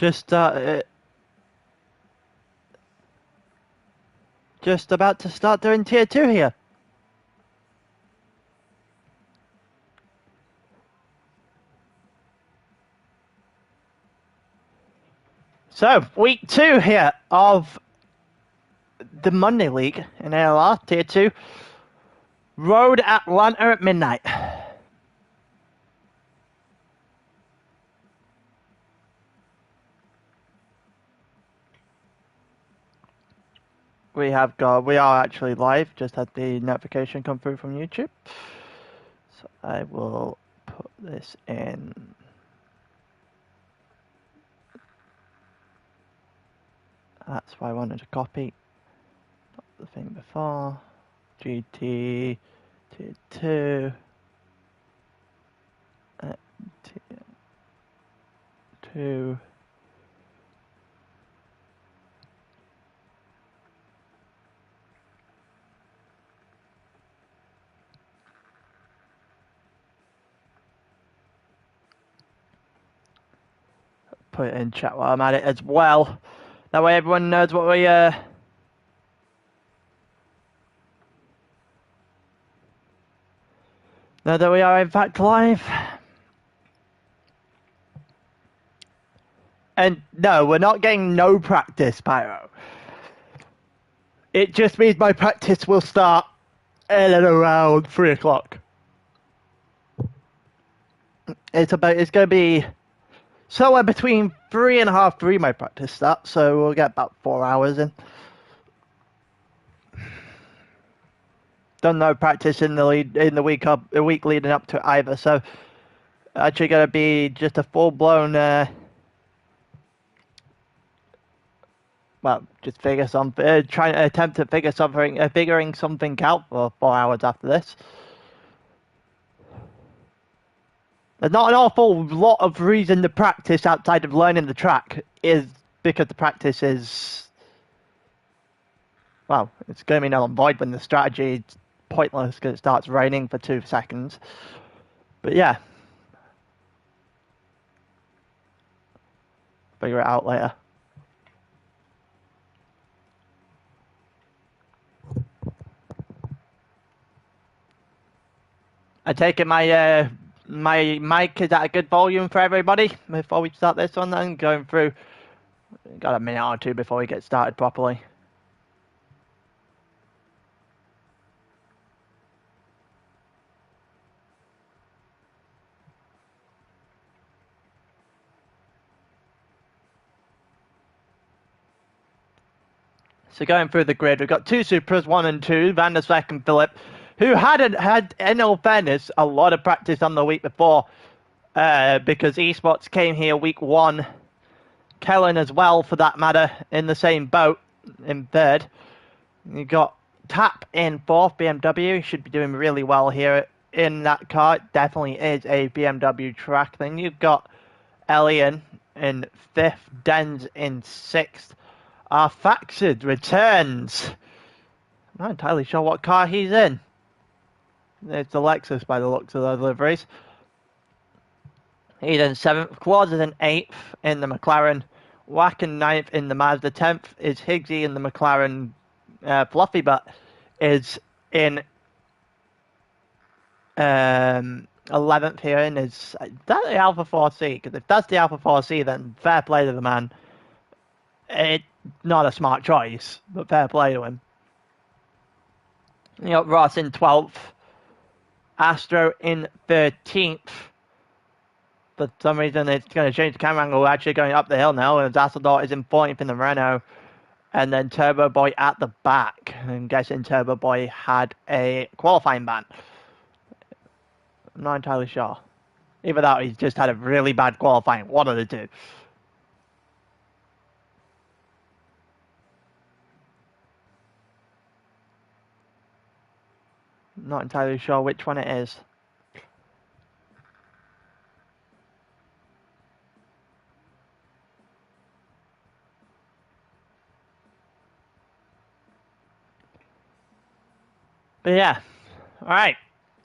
Just about to start doing tier 2 here. So, week 2 here of the Monday League in ALR, tier 2. Road Atlanta at midnight. We are actually live, just had the notification come through from YouTube. So I will put this in. That's why I wanted to copy. Not the thing before. GT tier 2. Tier 2. Put it in chat while I'm at it as well. That way everyone knows what we know that we are in fact live. And no, we're not getting no practice, Pyro. It just means my practice will start in and around 3 o'clock. It's going to be somewhere between 3:30, 3 my practice starts, so we'll get about 4 hours in. Done no practice in the week leading up to either, so actually going to be just a full-blown just figuring something out for 4 hours after this. There's not an awful lot of reason to practice outside of learning the track, is because the practice is, well, it's going to be null and void when the strategy is pointless because it starts raining for 2 seconds. But yeah, figure it out later. I take it my mic is at a good volume for everybody before we start this one then, going through. Got a minute or two before we get started properly. So going through the grid, we've got 2 Supras, 1 and 2, Van der Zweck and Philip, who hadn't had, in all fairness, a lot of practice on the week before, because esports came here week 1. Kellen as well, for that matter, in the same boat, in 3rd. You got Tap in 4th, BMW. He should be doing really well here in that car. It definitely is a BMW track. Then you've got Elian in 5th, Denz in 6th. Our Faxid returns. I'm not entirely sure what car he's in. It's the Lexus by the looks of the deliveries. He's in 7th. Quads is in 8th in the McLaren. Wack in 9th in the Mazda. 10th is Higgsy in the McLaren. Fluffy Butt is in 11th here in is that the Alpha 4C? Because if that's the Alpha 4C, then fair play to the man. It's not a smart choice, but fair play to him. You got Ross in 12th. Astro in 13th. For some reason, it's going to change the camera angle. We're actually going up the hill now, and Zassador is in 14th in the Renault. And then Turbo Boy at the back. I'm guessing Turbo Boy had a qualifying ban. I'm not entirely sure. Either that or he's just had a really bad qualifying. One of the two. Not entirely sure which one it is. But yeah, all right.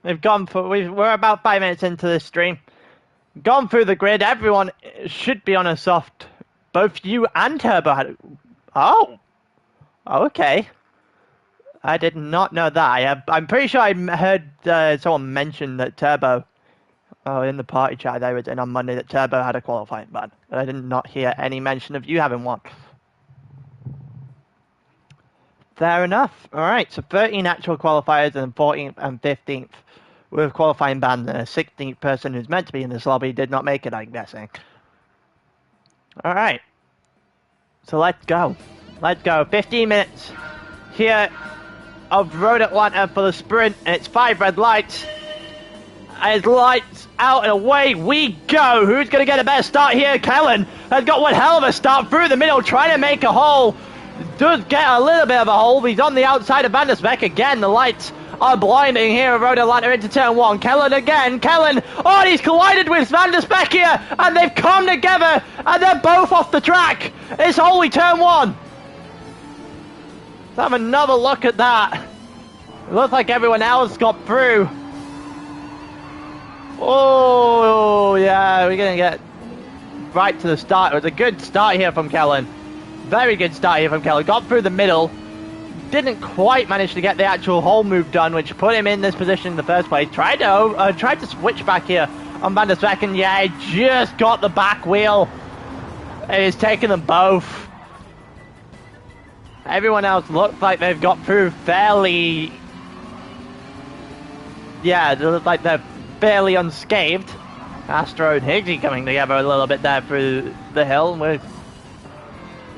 We're about 5 minutes into this stream. Gone through the grid. Everyone should be on a soft both you and Turbo had... Oh! Okay. I did not know that. I'm pretty sure I heard someone mention that Turbo... Oh, in the party chat they were doing on Monday that Turbo had a qualifying ban. But I did not hear any mention of you having one. Fair enough. Alright, so 13 actual qualifiers and 14th and 15th with qualifying bans, and a 16th person who's meant to be in this lobby did not make it, I'm guessing. Alright. So let's go. Let's go. 15 minutes here of Road Atlanta for the sprint, and it's 5 red lights. And it's lights out and away we go. Who's going to get a better start here? Kellen has got one hell of a start through the middle, trying to make a hole. Does get a little bit of a hole. He's on the outside of Van der Speck again. The lights are blinding here at Road Atlanta into turn 1. Kellen again. Kellen. Oh, and he's collided with Van der Speck here. And they've come together. And they're both off the track. It's only turn 1. Let's have another look at that. It looks like everyone else got through. Oh, yeah. We're going to get right to the start. It was a good start here from Kellen. Very good start here from Kellen. Got through the middle. Didn't quite manage to get the actual hole move done, which put him in this position in the first place. Tried to switch back here on Van der Speck, and yeah, he just got the back wheel. It's taken them both. Everyone else looks like they've got through fairly... Yeah, they look like they're fairly unscathed. Astro and Higgsy coming together a little bit there through the hill. We'll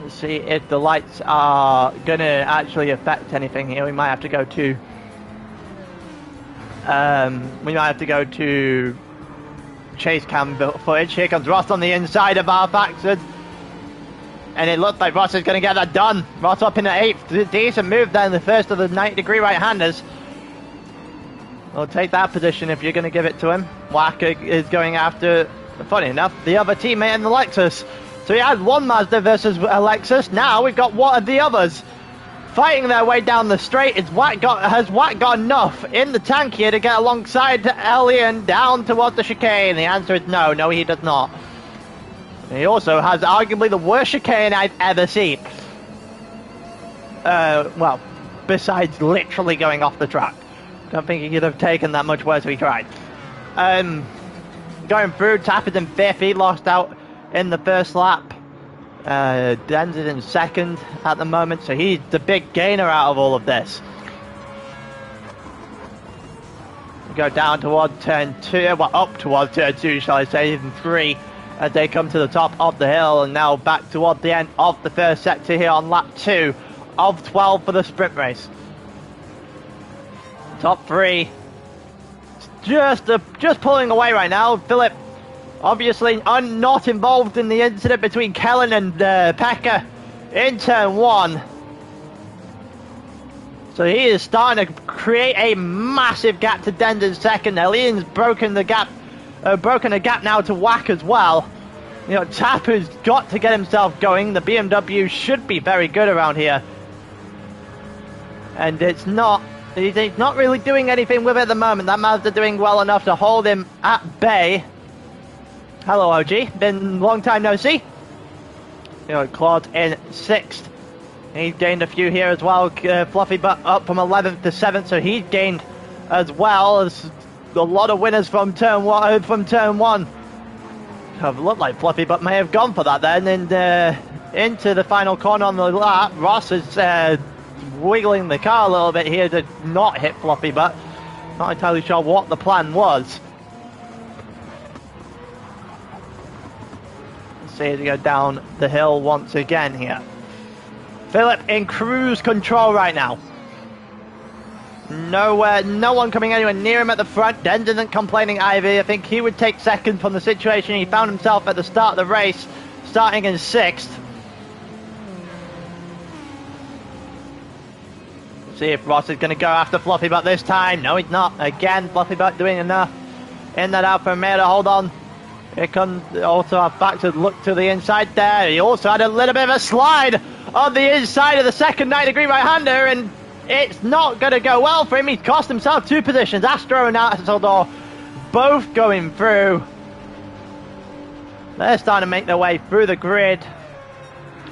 see if the lights are gonna actually affect anything here. We might have to go to chase cam footage. Here comes Ross on the inside of our Faxon, and it looks like Ross is gonna get that done. Ross up in the 8th. Decent move there in the first of the 90-degree right-handers. We'll take that position if you're gonna give it to him. Wacker is going after, funny enough, the other teammate in the Lexus. So he had one Mazda versus a Lexus. Now we've got one of the others fighting their way down the straight. Has Wack got enough in the tank here to get alongside Elian down towards the chicane? The answer is no. No, he does not. He also has arguably the worst chicane I've ever seen. Well, besides literally going off the track. Don't think he could have taken that much worse if he tried. Going through, Tappers in 5th. He lost out in the first lap. Denz is in 2nd at the moment, so he's the big gainer out of all of this. We go down towards turn 2, well, up towards turn 2, shall I say, even 3, as they come to the top of the hill, and now back towards the end of the first sector here on lap 2 of 12 for the sprint race. Top 3 just pulling away right now. Philip obviously not involved in the incident between Kellen and Pekka in turn 1. So he is starting to create a massive gap to Denz in 2nd. Elian's broken a gap now to Wack as well. You know, Tapu's got to get himself going. The BMW should be very good around here. And it's not. He's not really doing anything with it at the moment. That Mazda doing well enough to hold him at bay. Hello, OG. Been a long time no see. You know, Claude in 6th. He's gained a few here as well. Fluffy Butt up from 11th to 7th, so he's gained as well. As a lot of winners from turn 1. It looked like Fluffy Butt may have gone for that then, and into the final corner on the lap. Ross is wiggling the car a little bit here to not hit Fluffy Butt. Not entirely sure what the plan was. See as we go down the hill once again here. Philip in cruise control right now. No one coming anywhere near him at the front. Denz isn't complaining either. I think he would take 2nd from the situation he found himself at the start of the race, starting in 6th. See if Ross is going to go after Fluffy Butt this time. No, he's not. Again, Fluffy Butt doing enough in that Alfa Romeo to hold on. Here comes also our back to look to the inside there. He also had a little bit of a slide on the inside of the second 90-degree right-hander, and it's not going to go well for him. He's cost himself 2 positions. Astro and Asseldor both going through. They're starting to make their way through the grid.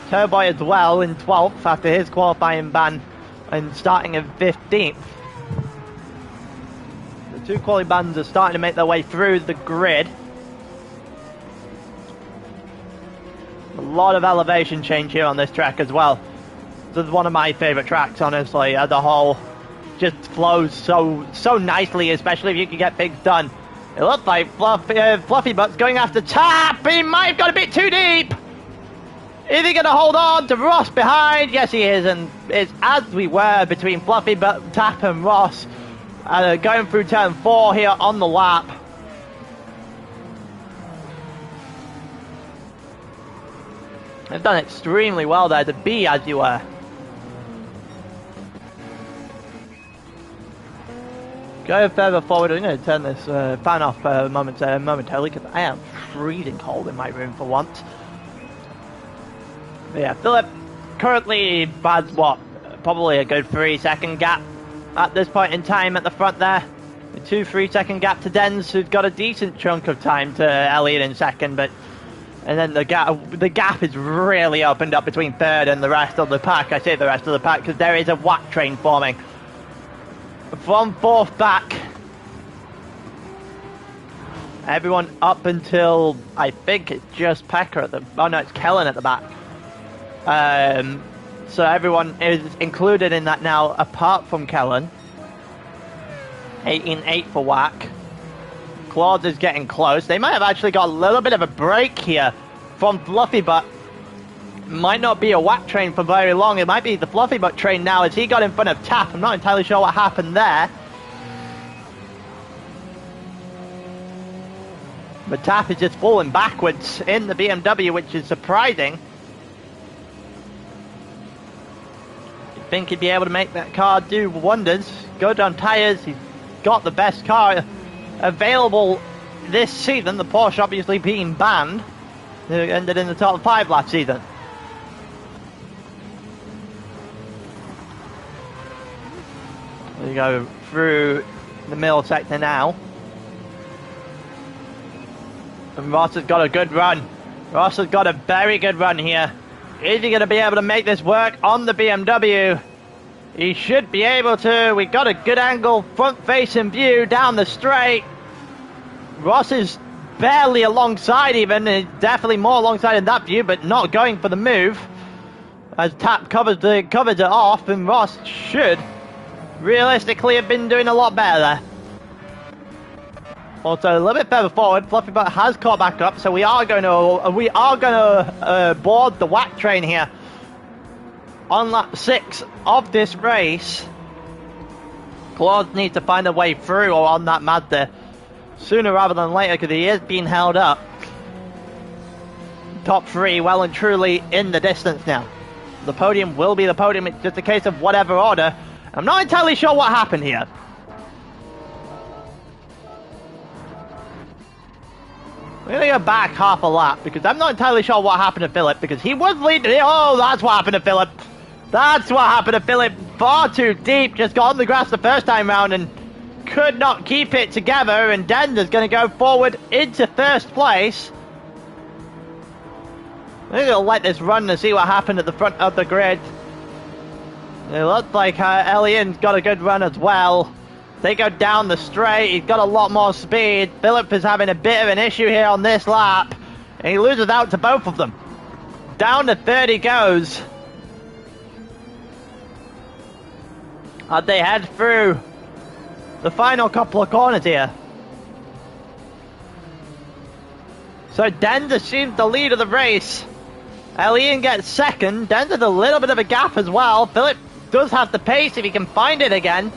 Turboy as well in 12th after his qualifying ban and starting in 15th. The two quali bans are starting to make their way through the grid. A lot of elevation change here on this track as well. This is one of my favourite tracks, honestly, as a whole. Just flows so nicely, especially if you can get things done. It looks like Fluffy Butt's going after Tap. He might have got a bit too deep. Is he going to hold on to Ross behind? Yes, he is, and it's as we were between Fluffy Butt, Tap, and Ross going through turn 4 here on the lap. They've done extremely well there to be as you were. Go further forward. I'm going to turn this fan off momentarily because I am freezing cold in my room for once. But yeah, Philip currently has what? Probably a good 3-second gap at this point in time at the front there. A 2-3-second gap to Denz, who's got a decent chunk of time to Elliott in second, but and then the gap is really opened up between third and the rest of the pack. I say the rest of the pack because there is a whack train forming. From fourth back, everyone up until I think it's just Pekka at the. Oh no, it's Kellen at the back. So everyone is included in that now, apart from Kellen. 8 for whack. Claude is getting close. They might have actually got a little bit of a break here from Fluffy Butt. Might not be a whack train for very long. It might be the Fluffy Butt train now as he got in front of Tap. I'm not entirely sure what happened there. But Tap is just falling backwards in the BMW, which is surprising. You'd think he'd be able to make that car do wonders. Good on tyres. He's got the best car available this season. The Porsche obviously being banned. It ended in the top 5 last season. We go through the middle sector now. And Ross has got a good run. Ross has got a very good run here. Is he going to be able to make this work on the BMW? He should be able to. We've got a good angle, front facing view down the straight. Ross is barely alongside even. Definitely more alongside in that view, but not going for the move. As Tap covers it off, and Ross should realistically have been doing a lot better there. Also, a little bit further forward, Fluffy Butt has caught back up, so we are going to board the whack train here on lap 6 of this race. Claude needs to find a way through or on that Mazda sooner rather than later because he is being held up. Top 3 well and truly in the distance now. The podium will be the podium. It's just a case of whatever order. I'm not entirely sure what happened here. We're going to go back half a lap because I'm not entirely sure what happened to Philip because he was leading. Oh, that's what happened to Philip. That's what happened to Philip. Far too deep. Just got on the grass the first time round and could not keep it together. And Dender's going to go forward into first place. We're going to let this run and see what happened at the front of the grid. It looks like Elian's got a good run as well. They go down the straight. He's got a lot more speed. Philip is having a bit of an issue here on this lap. And he loses out to both of them. Down to 30 he goes. As they head through the final couple of corners here. So Denzer seems the lead of the race. Elian gets second. Denzer's a little bit of a gap as well. Philip does have the pace if he can find it again.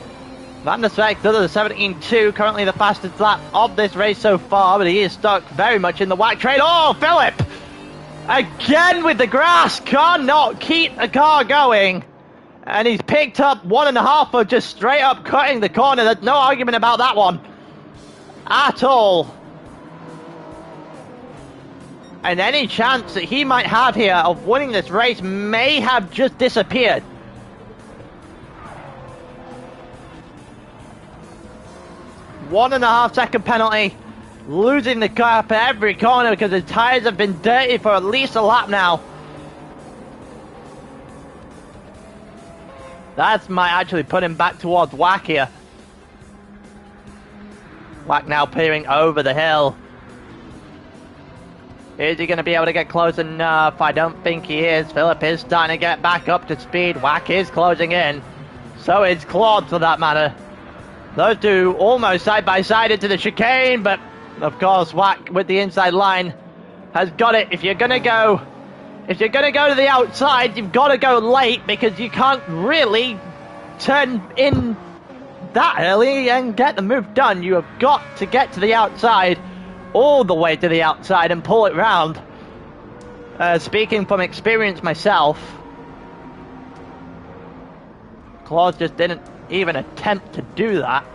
Van der Zweck does a 17.2, currently the fastest lap of this race so far, but he is stuck very much in the whack train. Oh, Philip! Again with the grass, cannot keep the car going. And he's picked up 1.5 for just straight up cutting the corner. There's no argument about that one at all. And any chance that he might have here of winning this race may have just disappeared. One and a half second penalty. Losing the car at every corner because his tyres have been dirty for at least a lap now. That might actually put him back towards Wack here. Wack now peering over the hill. Is he going to be able to get close enough? I don't think he is. Philip is starting to get back up to speed. Wack is closing in. So is Claude, for that matter. Those two almost side by side into the chicane, but of course Wack with the inside line has got it. If you're going to go to the outside, you've got to go late, because you can't really turn in that early and get the move done. You have got to get to the outside, all the way to the outside, and pull it round. Speaking from experience myself, Claude just didn't even attempt to do that.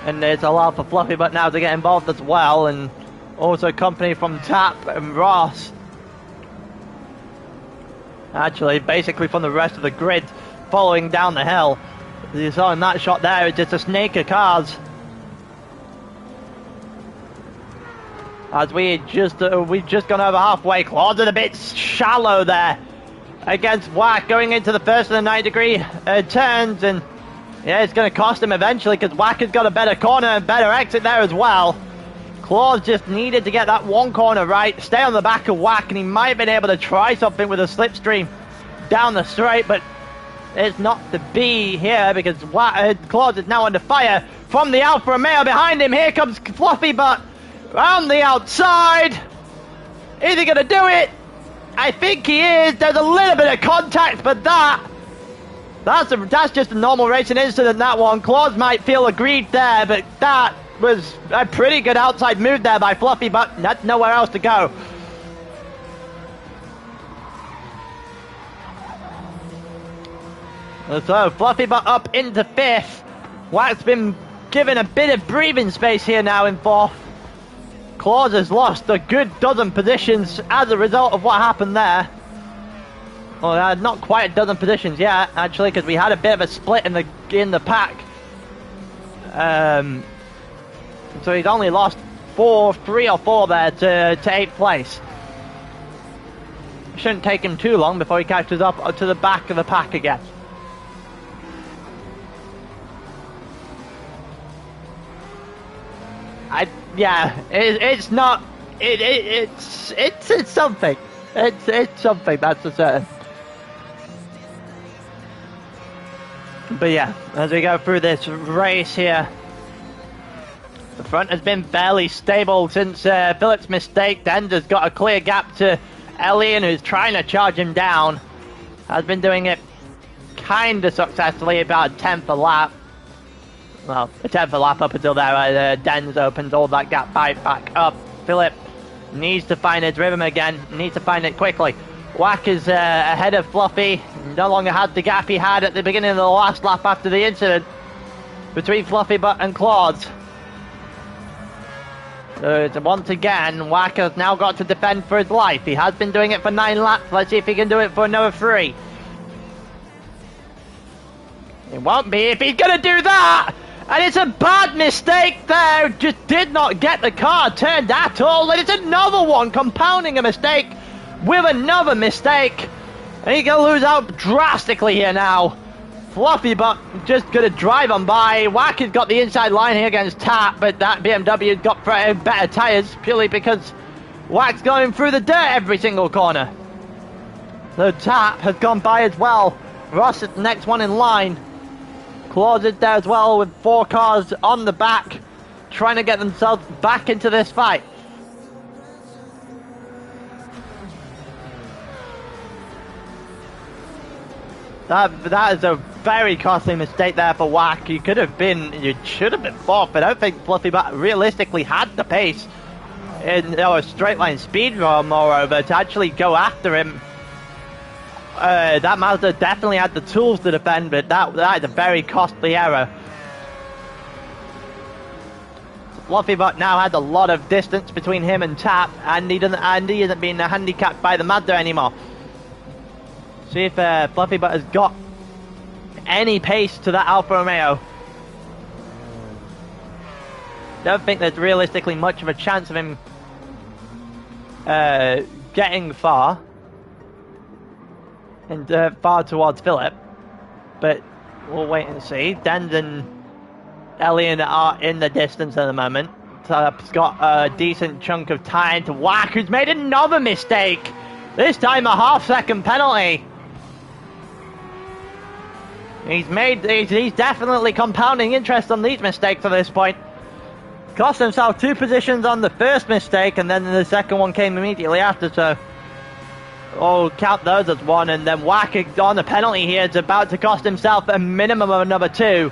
And there's a lot for Fluffy Butt now to get involved as well, and also company from Tap and Ross. Actually, basically from the rest of the grid following down the hill. As you saw in that shot there, it's just a snake of cars. As we've just gone over halfway. Claude's a bit shallow there against Wack, going into the first of the 90-degree turns, and yeah, it's going to cost him eventually, because Wack has got a better corner and better exit there as well. Claude just needed to get that one corner right, stay on the back of Wack, and he might have been able to try something with a slipstream down the straight, but it's not to be here, because Claude is now under fire from the Alfa Romeo behind him. Here comes Fluffy Butt round the outside. Is he going to do it? I think he is. There's a little bit of contact, but that's just a normal racing incident, that one. Claude might feel aggrieved there, but that was a pretty good outside move there by Fluffy, but that's nowhere else to go. So Fluffy Butt up into 5th. Wack's been given a bit of breathing space here now in 4th. Claude has lost a good dozen positions as a result of what happened there. Well, not quite a dozen positions yet, actually, because we had a bit of a split in the pack. So he's only lost 3 or 4 there to 8th place. It shouldn't take him too long before he catches up to the back of the pack again. It's not. It's something. It's something, that's for certain. But yeah, as we go through this race here, the front has been fairly stable since Philip's mistake. Dender's got a clear gap to Elian, who's trying to charge him down. Has been doing it kind of successfully, about a 10th a lap. Well, a 10th a lap up until there. Dens opens all that gap back up. Philip needs to find his rhythm again, needs to find it quickly. Wack is ahead of Fluffy, no longer has the gap he had at the beginning of the last lap after the incident between Fluffy Butt and Claude. So once again, Wack has now got to defend for his life. He has been doing it for 9 laps. Let's see if he can do it for another 3. It won't be if he's going to do that! And it's a bad mistake there. Just did not get the car turned at all. And it's another one, compounding a mistake with another mistake. And he's going to lose out drastically here now. Fluffy Butt just going to drive on by. Wack has got the inside line here against Tap, but that BMW's got better tyres purely because Wack's going through the dirt every single corner. So Tap has gone by as well. Ross is the next one in line. Claude is there as well with 4 cars on the back, trying to get themselves back into this fight. That is a very costly mistake there for Wack. You should have been 4th, but I don't think Fluffy Butt realistically had the pace in a straight line speed run, moreover, to actually go after him. That Mazda definitely had the tools to defend, but that is a very costly error. Fluffy Butt now has a lot of distance between him and Tap, and he isn't being handicapped by the Mazda anymore. See if Fluffy Butt has got any pace to that Alfa Romeo. Don't think there's realistically much of a chance of him getting far. and far towards Philip. But we'll wait and see. Dens and Elian are in the distance at the moment. Philip's got a decent chunk of time to whack, who's made another mistake. This time a half-second penalty. He's definitely compounding interest on these mistakes at this point. Cost himself 2 positions on the first mistake, and then the second one came immediately after, so oh, count those as 1, and then whacking on the penalty here. It's about to cost himself a minimum of another 2.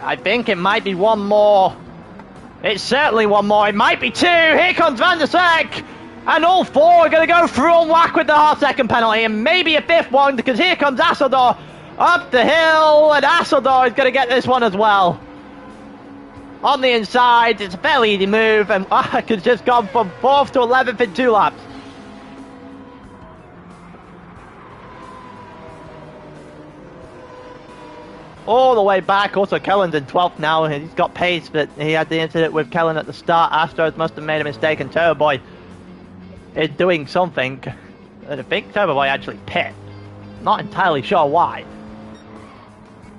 I think it might be 1 more. It's certainly 1 more. It might be 2. Here comes Van der Sek. And all 4 are going to go through and whack with the half-second penalty. And maybe a 5th one, because here comes Asseldor up the hill. And Asseldor is going to get this one as well. On the inside, it's a fairly easy move. And Whack has just gone from 4th to 11th in 2 laps. All the way back. Also, Kellen's in 12th now. He's got pace, but he had the incident with Kellen at the start. Astros must have made a mistake, and Turbo Boy is doing something. I think Turbo Boy actually pit. Not entirely sure why.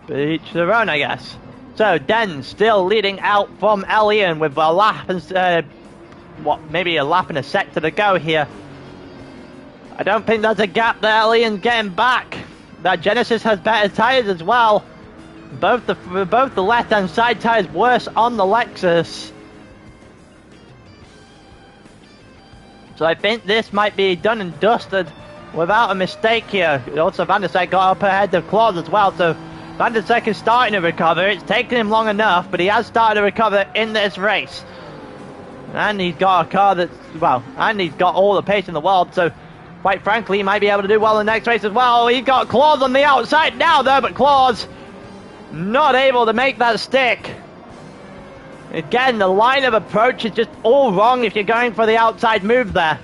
But each their own, I guess. So, Den still leading out from Elian with a lap and, maybe a lap and a sector to go here. I don't think there's a gap there. Elian's getting back. That Genesis has better tyres as well. Both the left and side tyres worse on the Lexus. So I think this might be done and dusted without a mistake here. Also, Van der Sek got up ahead of Claus as well, so Van der Sek is starting to recover. It's taken him long enough, but he has started to recover in this race. And he's got a car that's, and he's got all the pace in the world, so quite frankly, he might be able to do well in the next race as well. He's got Claus on the outside now, though, but Claus not able to make that stick. Again, the line of approach is just all wrong if you're going for the outside move there.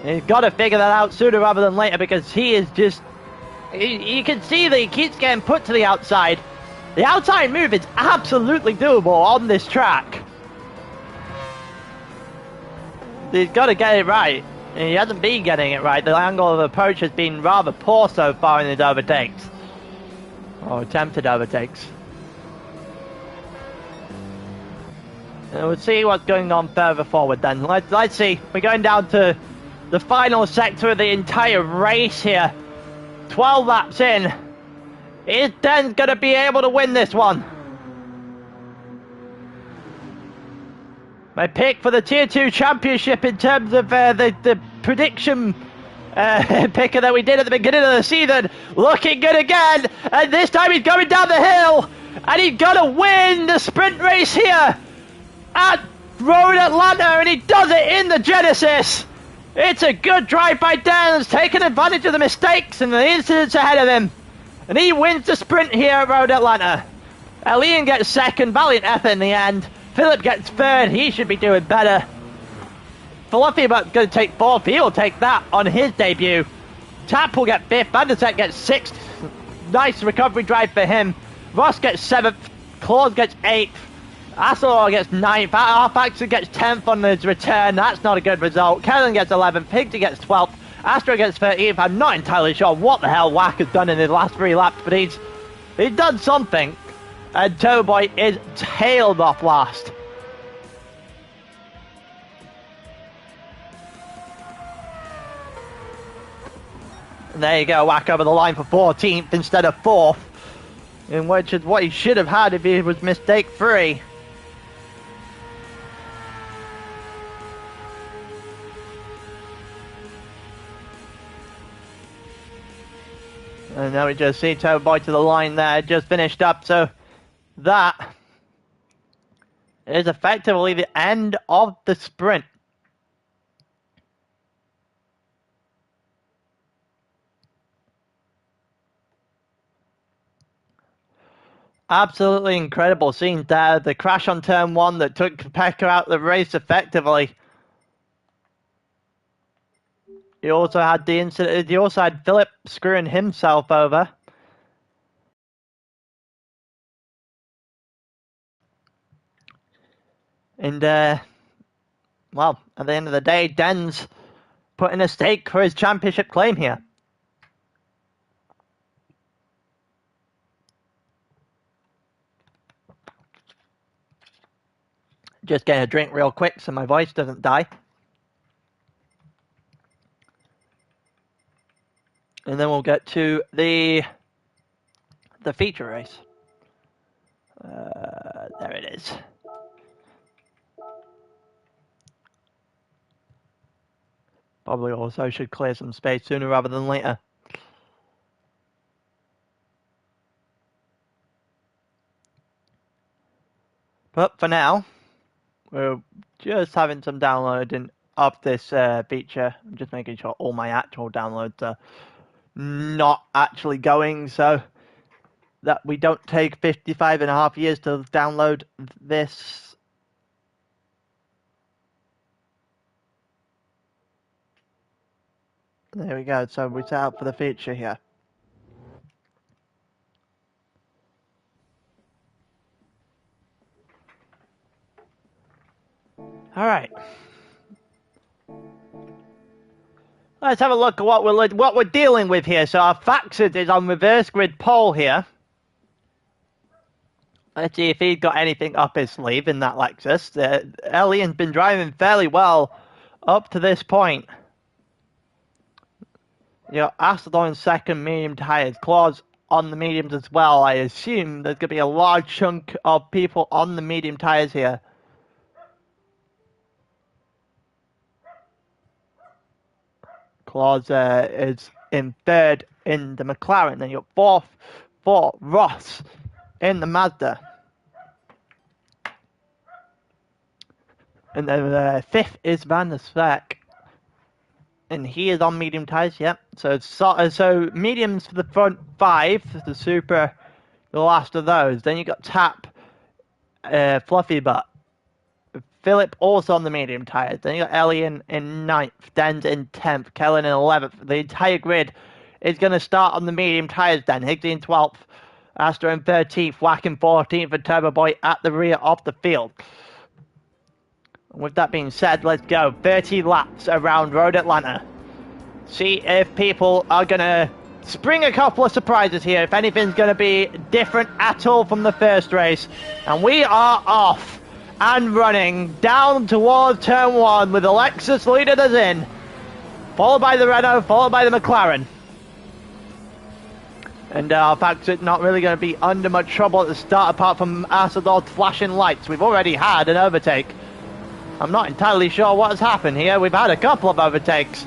He's got to figure that out sooner rather than later, because he is just... You can see that he keeps getting put to the outside. The outside move is absolutely doable on this track. He's got to get it right. He hasn't been getting it right. The angle of approach has been rather poor so far in his overtakes. Or attempted overtakes. And we'll see what's going on further forward then. Let's see. We're going down to the final sector of the entire race here. 12 laps in. Is Den going to be able to win this one? My pick for the Tier 2 Championship in terms of the prediction picker that we did at the beginning of the season. Looking good again. And this time he's going down the hill. And he's going to win the sprint race here at Road Atlanta. And he does it in the Genesis. It's a good drive by Dan. He's taken advantage of the mistakes and the incidents ahead of him. And he wins the sprint here at Road Atlanta. Elian gets second. Valiant effort in the end. Philip gets third. He should be doing better. Fluffy about going to take fourth. He will take that on his debut. Tap will get fifth. Van der Sek gets sixth. Nice recovery drive for him. Ross gets seventh. Claude gets eighth. Asselor gets ninth. Arfaxon gets 10th on his return. That's not a good result. Kellen gets 11th. Pigty gets 12th. Astro gets 13th. I'm not entirely sure what the hell Wack has done in his last 3 laps, but he's done something. And Turbo Boy is tailed off last. And there you go, Wack over the line for 14th instead of 4th. In which is what he should have had if he was mistake free. And now we just see Turbo Boy to the line there, just finished up, so that is effectively the end of the sprint. Absolutely incredible scenes there. The crash on turn 1 that took Pekka out of the race effectively. You also had the incident. You also had Philip screwing himself over. And well, at the end of the day, Den's putting a stake for his championship claim here. Just getting a drink real quick so my voice doesn't die. And then we'll get to the feature race. There it is. Probably also should clear some space sooner rather than later. But for now, we're just having some downloading of this feature. I'm just making sure all my actual downloads are not actually going, so that we don't take 55.5 years to download this. There we go, so we set out for the feature here. Alright. Let's have a look at what we're dealing with here. So our Faxid is on reverse grid pole here. Let's see if he's got anything up his sleeve in that Lexus. Elian's been driving fairly well up to this point. You know, Acidon second, medium tires. Claws on the mediums as well. I assume there's going to be a large chunk of people on the medium tires here. Claus is in third in the McLaren. Then you got fourth for Ross in the Mazda. And then fifth is Van der Swerk. And he is on medium tyres, yep. So mediums for the front five, the Super, the last of those. Then you got Tap, Fluffy Butt. Philip also on the medium tyres. Then you got Elian in 9th, Dens in 10th, Kellen in 11th. The entire grid is going to start on the medium tyres then. Higgsy in 12th, Astor in 13th, Wack in 14th, and Turbo Boy at the rear of the field. With that being said, let's go. 30 laps around Road Atlanta. See if people are going to spring a couple of surprises here, if anything's going to be different at all from the first race. And we are off and running down towards turn 1 with the Lexus leading us in, followed by the Renault, followed by the McLaren. And in fact, it's not really going to be under much trouble at the start, apart from Asador's flashing lights. We've already had an overtake. I'm not entirely sure what has happened here. We've had a couple of overtakes.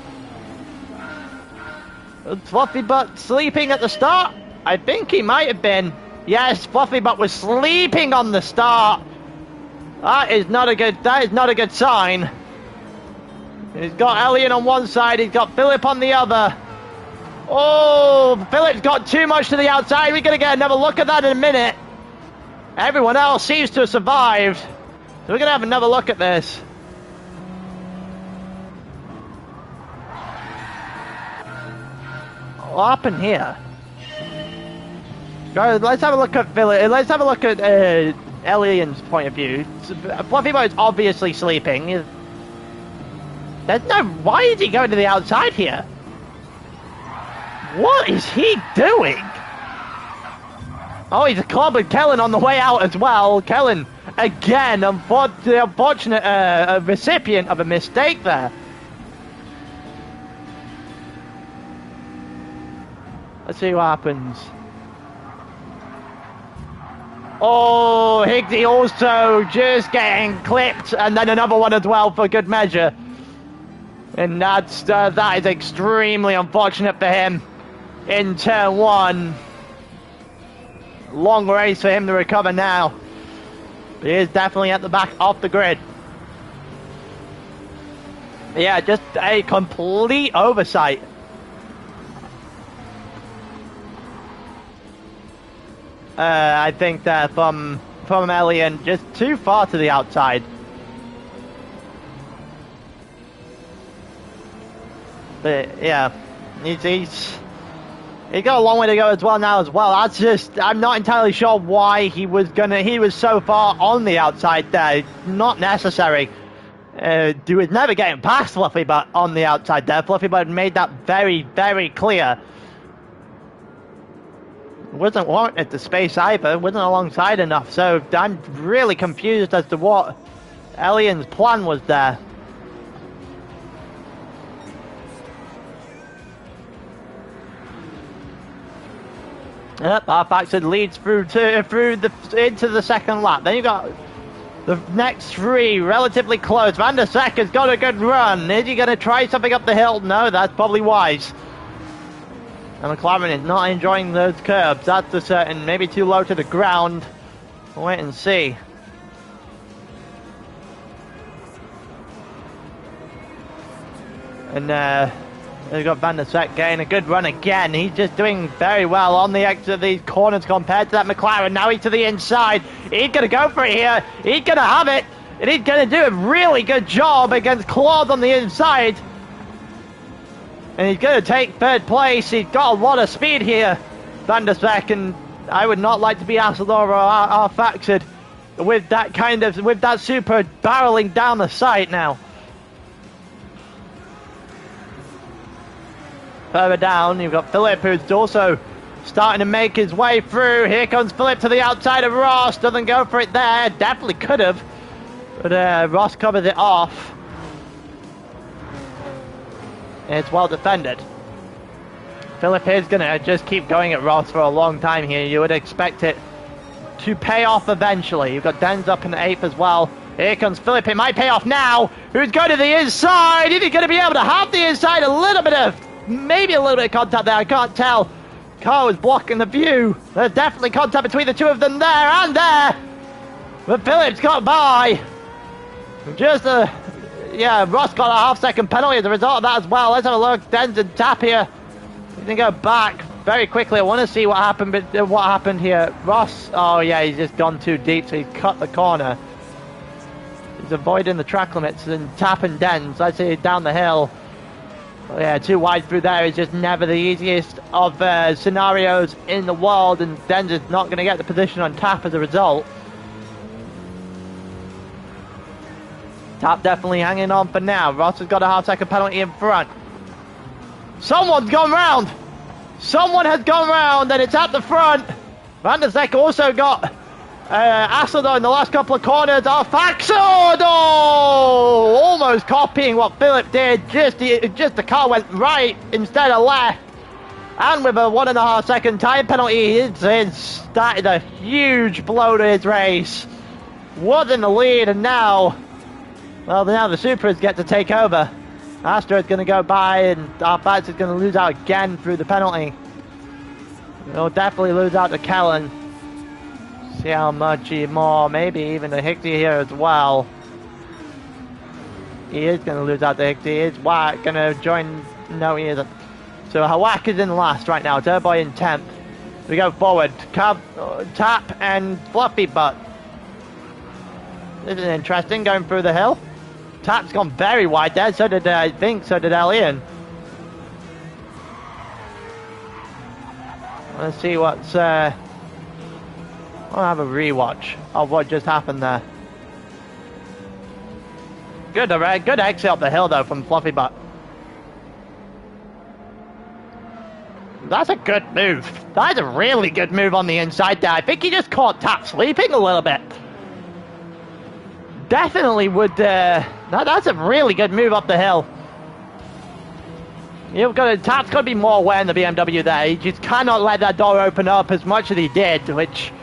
Fluffy Butt sleeping at the start? I think he might have been. Yes, Fluffy Butt was sleeping on the start. That is not a good sign. He's got Elian on one side, he's got Philip on the other. Oh, Philip's got too much to the outside. We're going to get another look at that in a minute. Everyone else seems to have survived. So we're going to have another look at this. What happened here? Let's have a look at Philip. Let's have a look at Elian's point of view. Fluffy Boat's obviously sleeping. There's no... Why is he going to the outside here? What is he doing? Oh, he's clobbered Kellen on the way out as well. Kellen, again, the unfortunate recipient of a mistake there. Let's see what happens. Oh, Higgsy also just getting clipped, and then another one as well for good measure. And that is extremely unfortunate for him in turn 1. Long race for him to recover now. But he is definitely at the back of the grid. Yeah, just a complete oversight. I think that from Elian, just too far to the outside. But yeah, he's got a long way to go as well now as well. I'm not entirely sure why he was so far on the outside there. Not necessary. He was never getting past Fluffy Butt on the outside there. Fluffy Butt made that very, very clear. Wasn't wanted the space either, wasn't alongside enough, so I'm really confused as to what Elian's plan was there. Yep, R-Factor leads into the second lap. Then you've got the next three relatively close. Van der Sek has got a good run. Is he going to try something up the hill? No, that's probably wise. And McLaren is not enjoying those curbs, that's for certain. Maybe too low to the ground. We'll wait and see. And we've got Van der Sek getting a good run again. He's just doing very well on the exit of these corners compared to that McLaren. Now he's to the inside. He's going to go for it here. He's going to have it. And he's going to do a really good job against Claude on the inside. And he's going to take third place. He's got a lot of speed here, Van der Sek, and I would not like to be Assador or R-Factored with that super barreling down the side now. Further down, you've got Philip, who's also starting to make his way through. Here comes Philip to the outside of Ross. Doesn't go for it there. Definitely could have, but Ross covers it off. It's well defended. Philip is going to just keep going at Ross for a long time here. You would expect it to pay off eventually. You've got Denz up in the 8th as well. Here comes Philip. It might pay off now. Who's going to the inside? Is he going to be able to have the inside? Maybe a little bit of contact there. I can't tell. Car was blocking the view. There's definitely contact between the two of them there and there. But Philip's got by. Ross got a half-second penalty as a result of that as well. Let's have a look. Denz and Tap here. He's going to go back very quickly. I want to see what happened here. Ross, oh yeah, he's just gone too deep, so he's cut the corner. He's avoiding the track limits, and Tap and Denz, let's say down the hill. Oh, yeah, too wide through there is just never the easiest of scenarios in the world, and Denz is not going to get the position on Tap as a result. Tap definitely hanging on for now. Ross has got a half-second penalty in front. Someone's gone round! Someone has gone round, and it's at the front. Van der Sek also got Assador in the last couple of corners. Faxodo! Almost copying what Philip did. Just the car went right instead of left. And with a 1.5 second time penalty, it's started a huge blow to his race. Was in the lead, and now the Supras get to take over. Astra is going to go by, and R-Factor is going to lose out again through the penalty. He'll definitely lose out to Kellen. See how much more, maybe even to Hickey here as well. He is going to lose out to Hickey. Is Wack going to join? No, he isn't. So Hawak is in last right now. Turboy in 10th. We go forward. Tap and Fluffy Butt. This is interesting, going through the hill. Tap's gone very wide there. So did Elian. Let's see what's. I'll have a rewatch of what just happened there. Good exit up the hill though from Fluffy Butt. That's a good move. That's a really good move on the inside there. I think he just caught Tap sleeping a little bit. Definitely would. That's a really good move up the hill. Tap's got to be more aware in the BMW there. He just cannot let that door open up as much as he did, which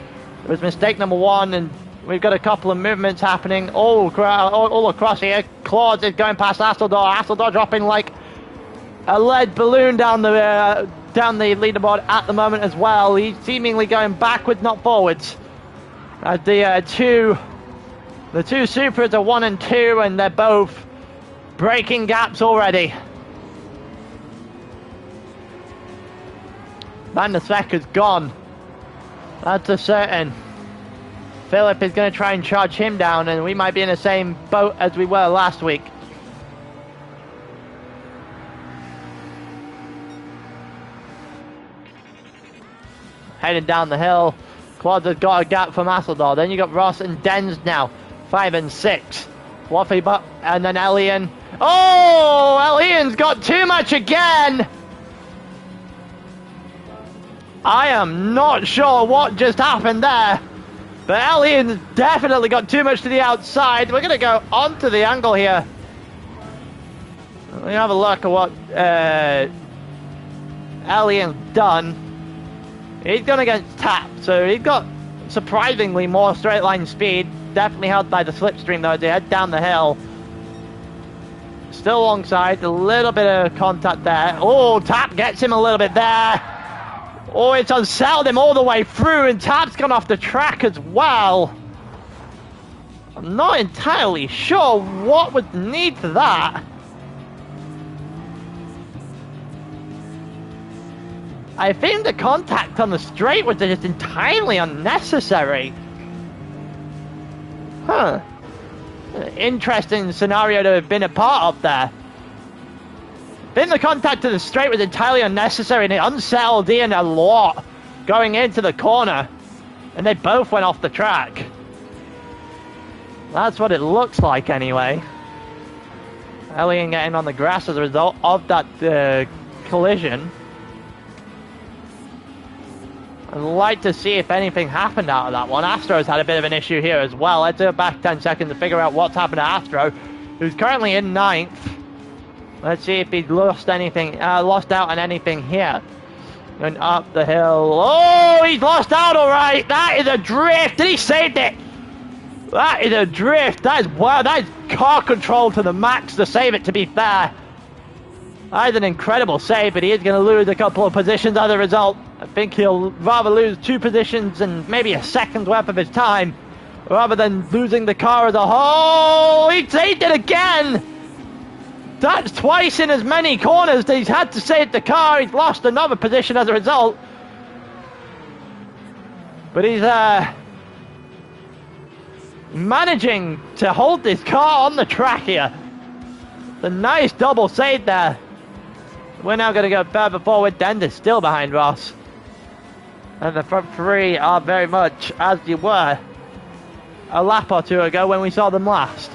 was mistake number one. And we've got a couple of movements happening all across here. Claude is going past Asseldor. Asseldor dropping like a lead balloon down the leaderboard at the moment as well. He's seemingly going backwards, not forwards. As the two Supras are 1 and 2, and they're both breaking gaps already. Van der Sek is gone. That's a certain. Philip is going to try and charge him down, and we might be in the same boat as we were last week. Heading down the hill. Quads has got a gap from Asseldor. Then you got Ross and Denz now. 5 and 6. Fluffy, but and then Elian. Oh, Elian's got too much again. I am not sure what just happened there, but Elian's definitely got too much to the outside. We're going to go onto the angle here. Let me have a look at what Elian's done. He's going against Tap, so he's got surprisingly more straight line speed. Definitely helped by the slipstream though as they head down the hill. Still alongside, a little bit of contact there. Oh, Tap gets him a little bit there. Oh, it's unsettled him all the way through, and Tap's gone off the track as well. I'm not entirely sure what would need for that. I think the contact on the straight was just entirely unnecessary. Huh. Interesting scenario to have been a part of there. I think the contact to the straight was entirely unnecessary, and it unsettled Ian a lot going into the corner, and they both went off the track. That's what it looks like anyway. Elian getting on the grass as a result of that collision. I'd like to see if anything happened out of that one. Astro's had a bit of an issue here as well. Let's go back 10 seconds to figure out what's happened to Astro, who's currently in 9th. Let's see if he's lost anything, lost out on anything here. Going up the hill. Oh, he's lost out, all right. That is a drift. Did he save it? That is a drift. That is, wow, that is car control to the max to save it, to be fair. That is an incredible save, but he is going to lose a couple of positions as a result. I think he'll rather lose 2 positions and maybe a second's worth of his time, rather than losing the car as a whole. He saved it again! That's twice in as many corners that he's had to save the car. He's lost another position as a result. But he's managing to hold this car on the track here. It's a nice double save there. We're now going to go further forward. Dender's still behind Ross. And the front 3 are very much as you were a lap or 2 ago when we saw them last.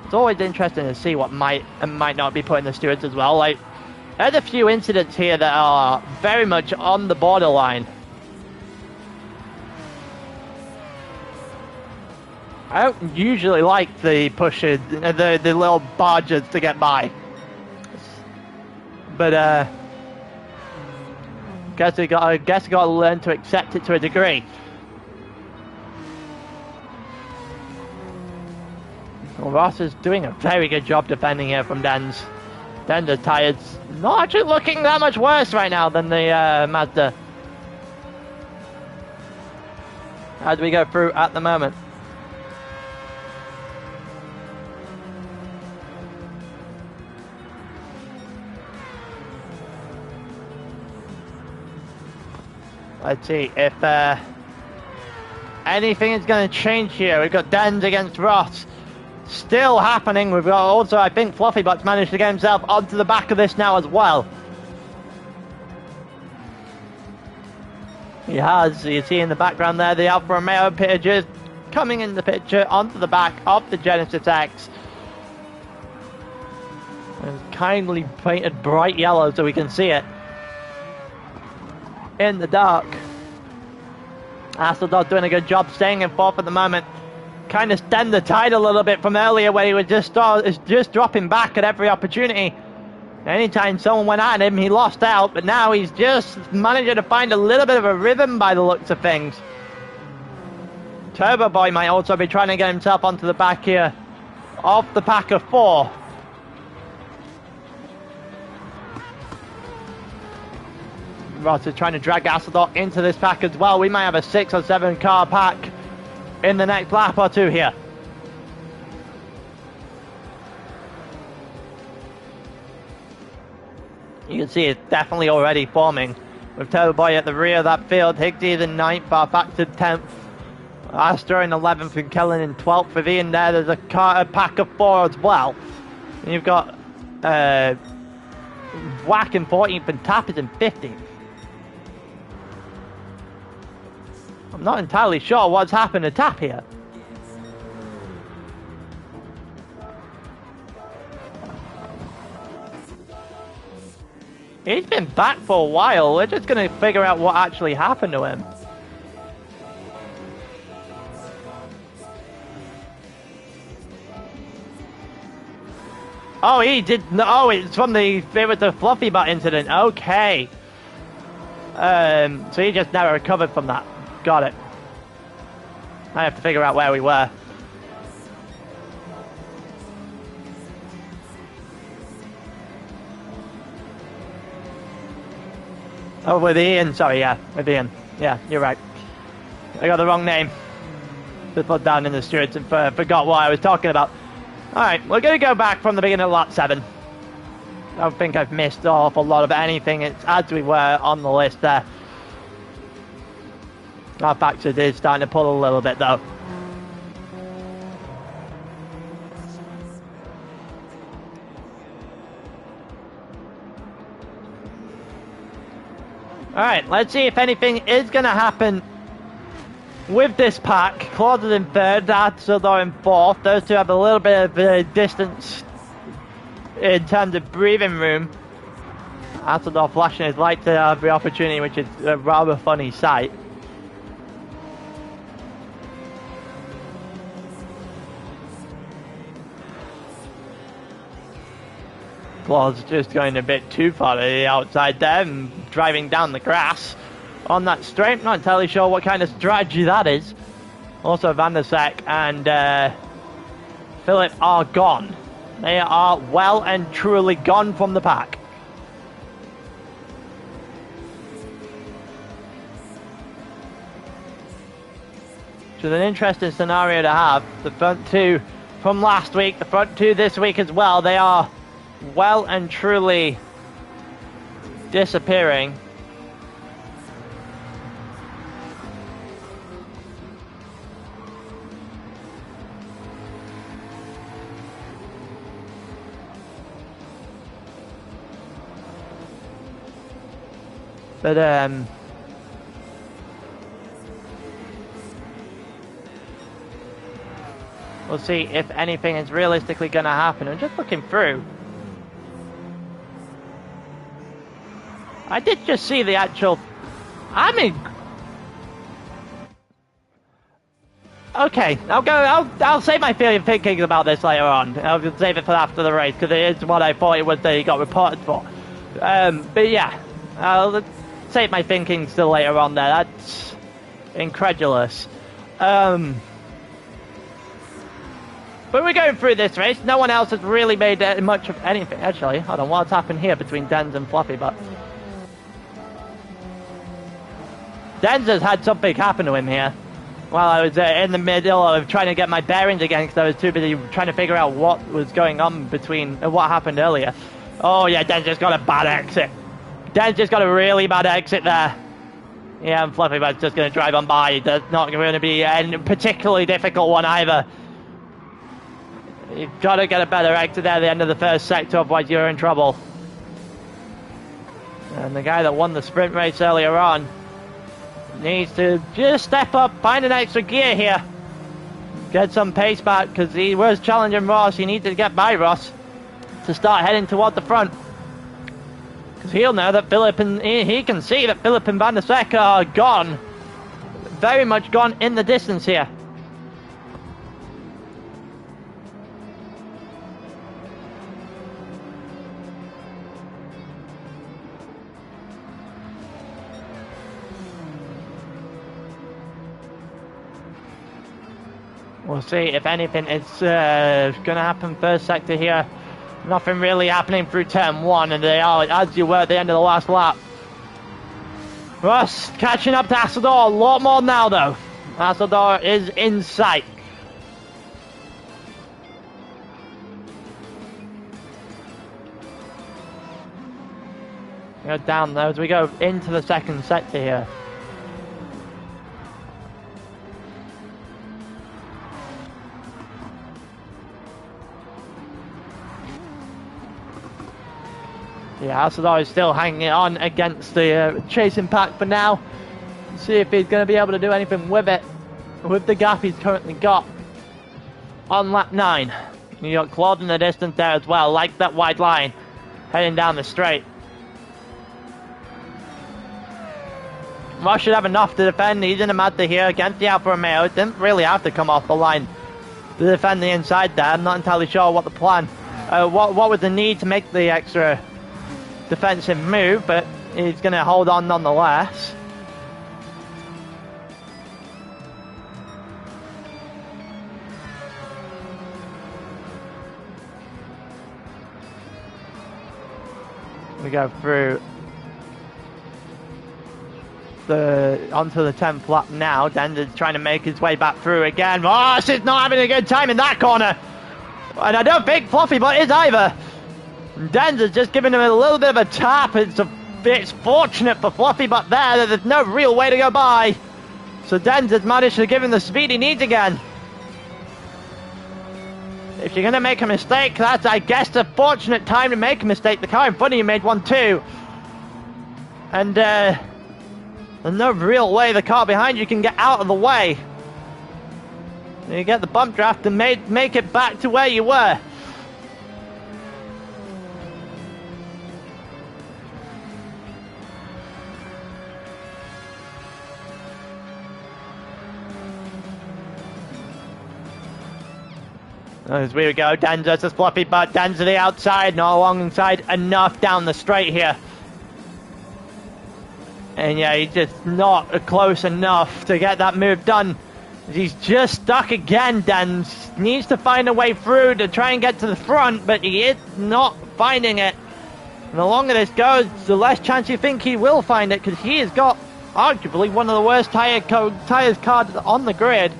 It's always interesting to see what might and might not be put in the stewards as well. Like, there's a few incidents here that are very much on the borderline. I don't usually like the pushes, the little barges to get by. But guess we got to learn to accept it to a degree. Well, Ross is doing a very good job defending here from Dens. Dender's tyres not actually looking that much worse right now than the Mazda as we go through at the moment. Let's see if anything is going to change here. We've got Dens against Ross. Still happening. We've got also, I think, Fluffy But's managed to get himself onto the back of this now as well. He has. You see in the background there, the Alfa Romeo picture coming in the picture onto the back of the Genesis X. It's kindly painted bright yellow so we can see it in the dark. Astrodog's doing a good job staying in 4th at the moment. Kind of stemmed the tide a little bit from earlier where he was just dropping back at every opportunity. Anytime someone went at him, he lost out, but now he's just managing to find a little bit of a rhythm by the looks of things. Turbo Boy might also be trying to get himself onto the back here of the pack of 4. Ross is trying to drag Astrodog into this pack as well. We might have a 6 or 7 car pack in the next lap or 2 here. You can see it's definitely already forming with Turbo Boy at the rear of that field. Higsy is in 9th, Barfax in 10th, Astro in 11th, and Kellen in 12th. With Ian there, there's a pack of 4 as well. And you've got Whack in 14th and Tap is in 15th. I'm not entirely sure what's happened to Tap here. He's been back for a while. We're just going to figure out what actually happened to him. Oh, he did. Oh, it's from it was the Fluffy Butt incident. Okay. So he just never recovered from that. Got it. I have to figure out where we were. Oh, with Ian. Sorry, yeah, with Ian. Yeah, you're right. I got the wrong name. Just put down in the stewards and forgot what I was talking about. Alright, we're going to go back from the beginning of lap 7. I don't think I've missed an awful lot of anything. It's as we were on the list there. Our factors is starting to pull a little bit though. Alright, let's see if anything is going to happen with this pack. Claude is in 3rd, Atsador in 4th. Those two have a little bit of distance in terms of breathing room. Atsador flashing his light to have the opportunity, which is a rather funny sight. Claude's just going a bit too far to the outside there and driving down the grass on that straight. Not entirely sure what kind of strategy that is. Also, Van der Sek and Philip are gone. They are well and truly gone from the pack. Which is an interesting scenario to have. The front two from last week, the front two this week as well, they are well and truly disappearing. But we'll see if anything is realistically going to happen. I'm just looking through. I did just see the actual. I mean, okay, I'll save my thinking about this later on. I'll save it for after the race because it is what I thought it was that he got reported for. But yeah, I'll save my thinking still later on there. That's incredulous. But we're going through this race. No one else has really made much of anything. Actually, hold on, what's happened here between Denz and Fluffy Butt? Denz has had something happen to him here while I was in the middle of trying to get my bearings again because I was too busy trying to figure out what was going on between what happened earlier. Oh yeah, Denz just got a bad exit. Denz just got a really bad exit there. Yeah, and Fluffy Butt's just going to drive on by. That's not going to be a particularly difficult one either. You've got to get a better exit there at the end of the first sector, otherwise you're in trouble. And the guy that won the sprint race earlier on needs to just step up, find an extra gear here. Get some pace back, because he was challenging Ross. He needs to get by Ross to start heading toward the front. Because he'll know that Philip and he can see that Philip and Van der Sek are gone. Very much gone in the distance here. We'll see if anything is going to happen first sector here. Nothing really happening through turn 1, and they are as you were at the end of the last lap. Ross catching up to Asador a lot more now though. Asador is in sight. Go down there as we go into the second sector here. Yeah, ALR is still hanging on against the chasing pack for now. See if he's going to be able to do anything with it, with the gap he's currently got on lap 9. You got Claude in the distance there as well, like that wide line, heading down the straight. Ross should have enough to defend. He's in a Mazda here against the Alfa Romeo. Didn't really have to come off the line to defend the inside there. I'm not entirely sure what the plan, what was the need to make the extra defensive move, but he's going to hold on nonetheless. We go through onto the 10th lap now. Dender's trying to make his way back through again. Oh, this is not having a good time in that corner. And I don't think Fluffy Butt is either. Dender's just giving him a little bit of a tap. It's fortunate for Fluffy Butt there that there's no real way to go by. So Dender's managed to give him the speed he needs again. If you're going to make a mistake, that's, I guess, a fortunate time to make a mistake. The car in front of you made one too. And there's no real way the car behind you can get out of the way. You get the bump draft and make it back to where you were. As we go, Denzo's a Fluffy Butt. Denzo to the outside, not alongside enough down the straight here. And yeah, he's just not close enough to get that move done. He's just stuck again. Denz needs to find a way through to try and get to the front, but he is not finding it. And the longer this goes, the less chance you think he will find it, because he has got arguably one of the worst tires cards on the grid.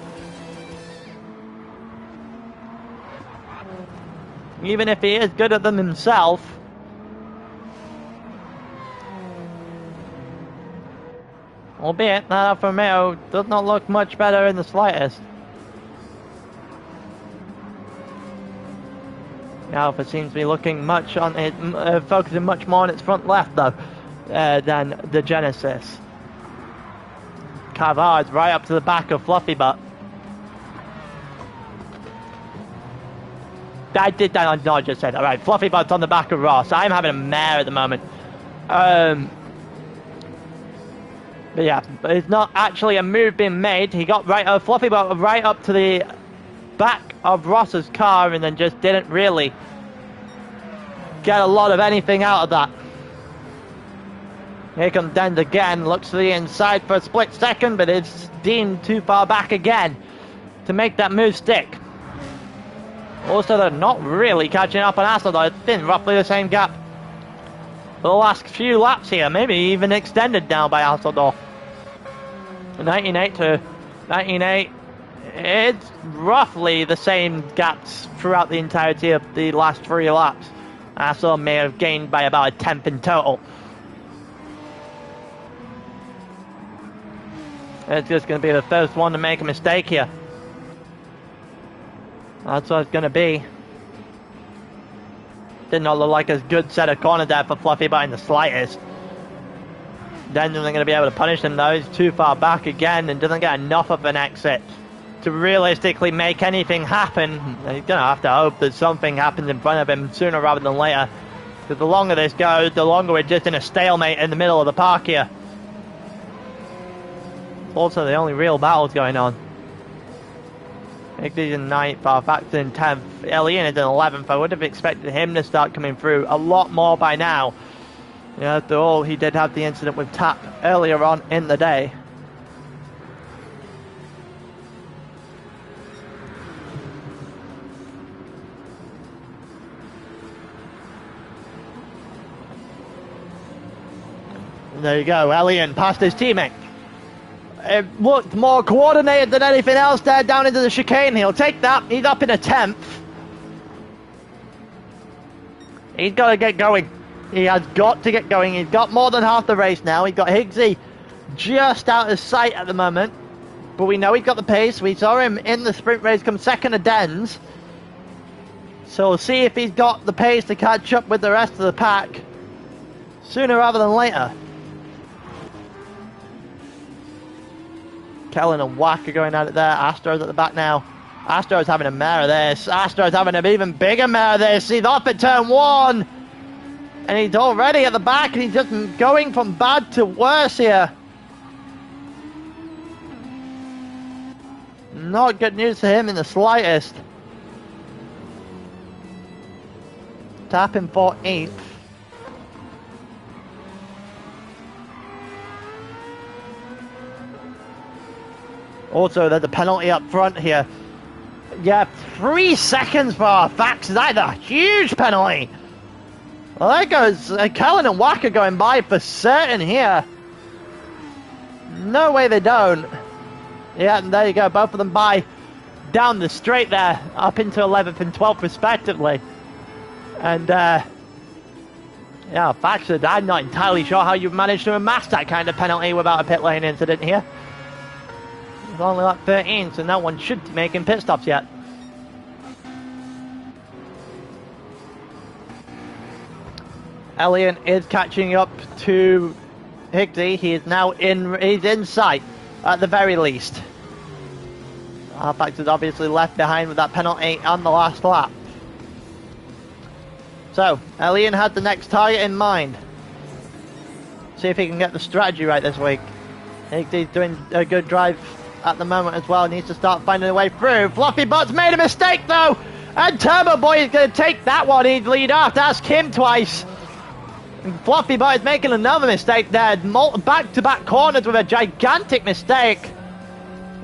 Even if he is good at them himself. Albeit, that Alfa Romeo does not look much better in the slightest. The Alfa seems to be looking much on it, focusing much more on its front left though, than the Genesis. Carvar's right up to the back of Fluffy Butt. I did that, I just said, alright, Fluffy Butt's on the back of Ross. I'm having a mare at the moment. But yeah, it's not actually a move being made. He got Fluffy Butt right up to the back of Ross's car and then just didn't really get a lot of anything out of that. Here comes Dent again, looks to the inside for a split second, but it's deemed too far back again to make that move stick. Also, they're not really catching up on ALR. It's been roughly the same gap for the last few laps here, maybe even extended now by ALR. 19.8 to 19.8, it's roughly the same gaps throughout the entirety of the last 3 laps. ALR may have gained by about a 10th in total. It's just going to be the first one to make a mistake here. That's what it's going to be. Did not look like a good set of corner there for Fluffy Butt in the slightest. Then isn't going to be able to punish him though. He's too far back again and doesn't get enough of an exit to realistically make anything happen. He's going to have to hope that something happens in front of him sooner rather than later. Because the longer this goes, the longer we're just in a stalemate in the middle of the park here. It's also the only real battles going on. Higgy's in 9th, Farfax in 10th, Elian is in 11th. I would have expected him to start coming through a lot more by now. You know, after all, he did have the incident with Tap earlier on in the day. And there you go, Elian past his teammate. It looked more coordinated than anything else there down into the chicane. He'll take that. He's up in a 10th. He's got to get going. He has got to get going. He's got more than half the race now. He's got Higgsy just out of sight at the moment. But we know he's got the pace. We saw him in the sprint race come second to Denz. So we'll see if he's got the pace to catch up with the rest of the pack. sooner rather than later. Kellen and Wack are going at it there. Astro's at the back now. Astro's having a mare of this. Astro's having an even bigger mare of this. He's off at turn 1. And he's already at the back. And he's just going from bad to worse here. Not good news for him in the slightest. Tapping for 8th. Also, there's a penalty up front here. Yeah, 3 seconds for Fax. That's a huge penalty. Well, there goes Kellen and Wack are going by for certain here. No way they don't. Yeah, and there you go. Both of them by down the straight there, up into 11th and 12th respectively. And, yeah, Fax, I'm not entirely sure how you've managed to amass that kind of penalty without a pit lane incident here. It's only like 13, so no one should be making pit stops yet. Elliott is catching up to Higsy. He is now he's in sight at the very least. Fax is obviously left behind with that penalty on the last lap. So, Elliott had the next target in mind. See if he can get the strategy right this week. Higsy's doing a good drive at the moment as well. Needs to start finding a way through. Fluffy Butt's made a mistake though! And Turbo Boy is going to take that one. He'd lead off to ask him twice. And Fluffy Butt is making another mistake there. Back-to-back corners with a gigantic mistake.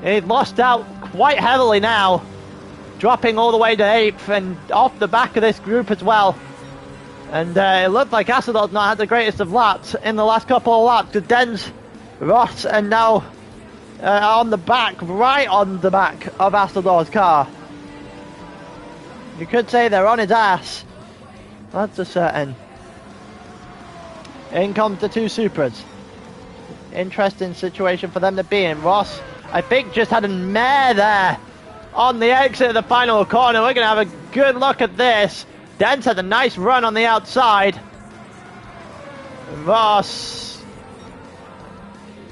He's lost out quite heavily now. Dropping all the way to 8th and off the back of this group as well. And it looked like Asador's not had the greatest of laps in the last couple of laps. Because Denz, Ross and now on the back, right on the back of Asador's car. You could say they're on his ass. That's a certain. In comes the 2 Supras. Interesting situation for them to be in. Ross, I think, just had a mare there on the exit of the final corner. We're going to have a good look at this. Dent had a nice run on the outside. Ross,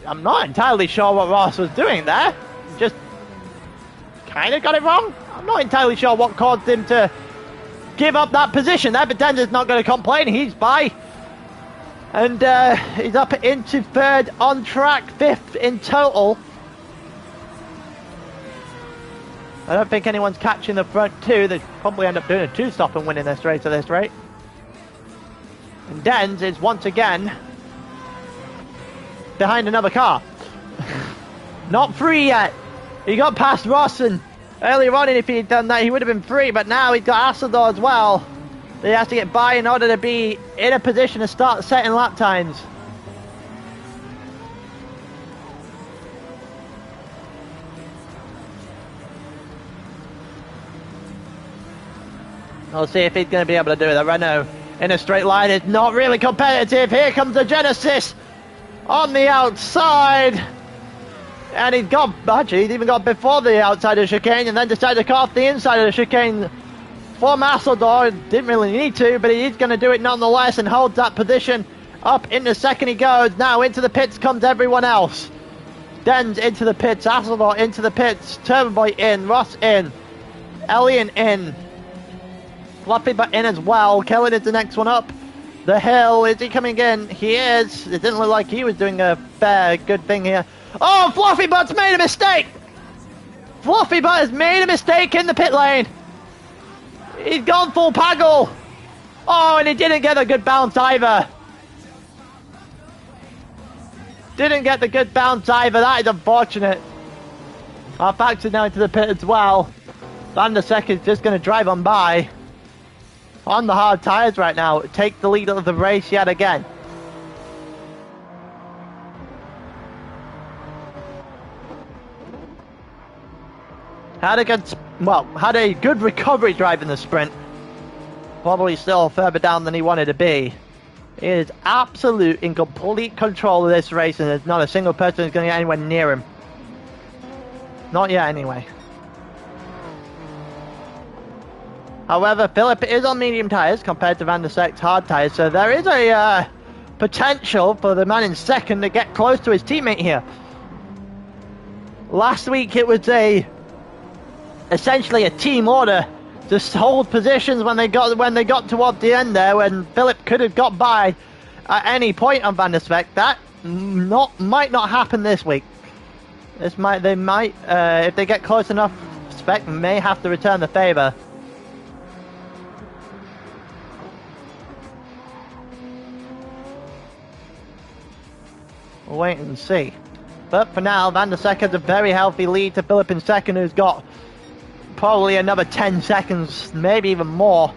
I'm not entirely sure what Ross was doing there. Just kind of got it wrong. I'm not entirely sure what caused him to give up that position there, but Dent is not going to complain. He's by. And he's up into 3rd on track, 5th in total. I don't think anyone's catching the front 2. They probably end up doing a 2-stop and winning this race at this rate. And Denz is once again behind another car. Not free yet. He got past Ross, and earlier on, if he'd done that, he would have been free. But now he's got Asador as well. He has to get by in order to be in a position to start setting lap times. We'll see if he's going to be able to do it. The Renault in a straight line is not really competitive. Here comes the Genesis on the outside. And he's even got before the outside of the chicane and then decided to cut off the inside of the chicane for Massador. Didn't really need to, but he is going to do it nonetheless and holds that position up in the second he goes. Now into the pits comes everyone else. Denz into the pits, Massador into the pits, Turbo Boy in, Ross in, Elliott in. Fluffy Butt in as well. Kellen is the next one up the hill. Is he coming in? He is. It didn't look like he was doing a good thing here. Oh, Fluffy Butt's made a mistake! Fluffy Butt has made a mistake in the pit lane. He's gone full paggle. Oh, and he didn't get a good bounce either. Didn't get the good bounce either. That is unfortunate. Our Fax is now into the pit as well. Van der Sek is just going to drive on by. On the hard tyres right now. Take the lead of the race yet again. Had a good recovery drive in the sprint. Probably still further down than he wanted to be. He is absolute in complete control of this race, and there's not a single person who's going to get anywhere near him. Not yet, anyway. However, Philip is on medium tyres compared to Van der Sek's hard tyres, so there is a potential for the man in second to get close to his teammate here. Last week it was essentially a team order to hold positions when they got towards the end there, when Philip could have got by at any point on Van der Speck. That might not happen this week. If they get close enough, Speck may have to return the favour. We'll wait and see. But for now, Van der Speck has a very healthy lead to Philip in second, who's got probably another 10 seconds, maybe even more,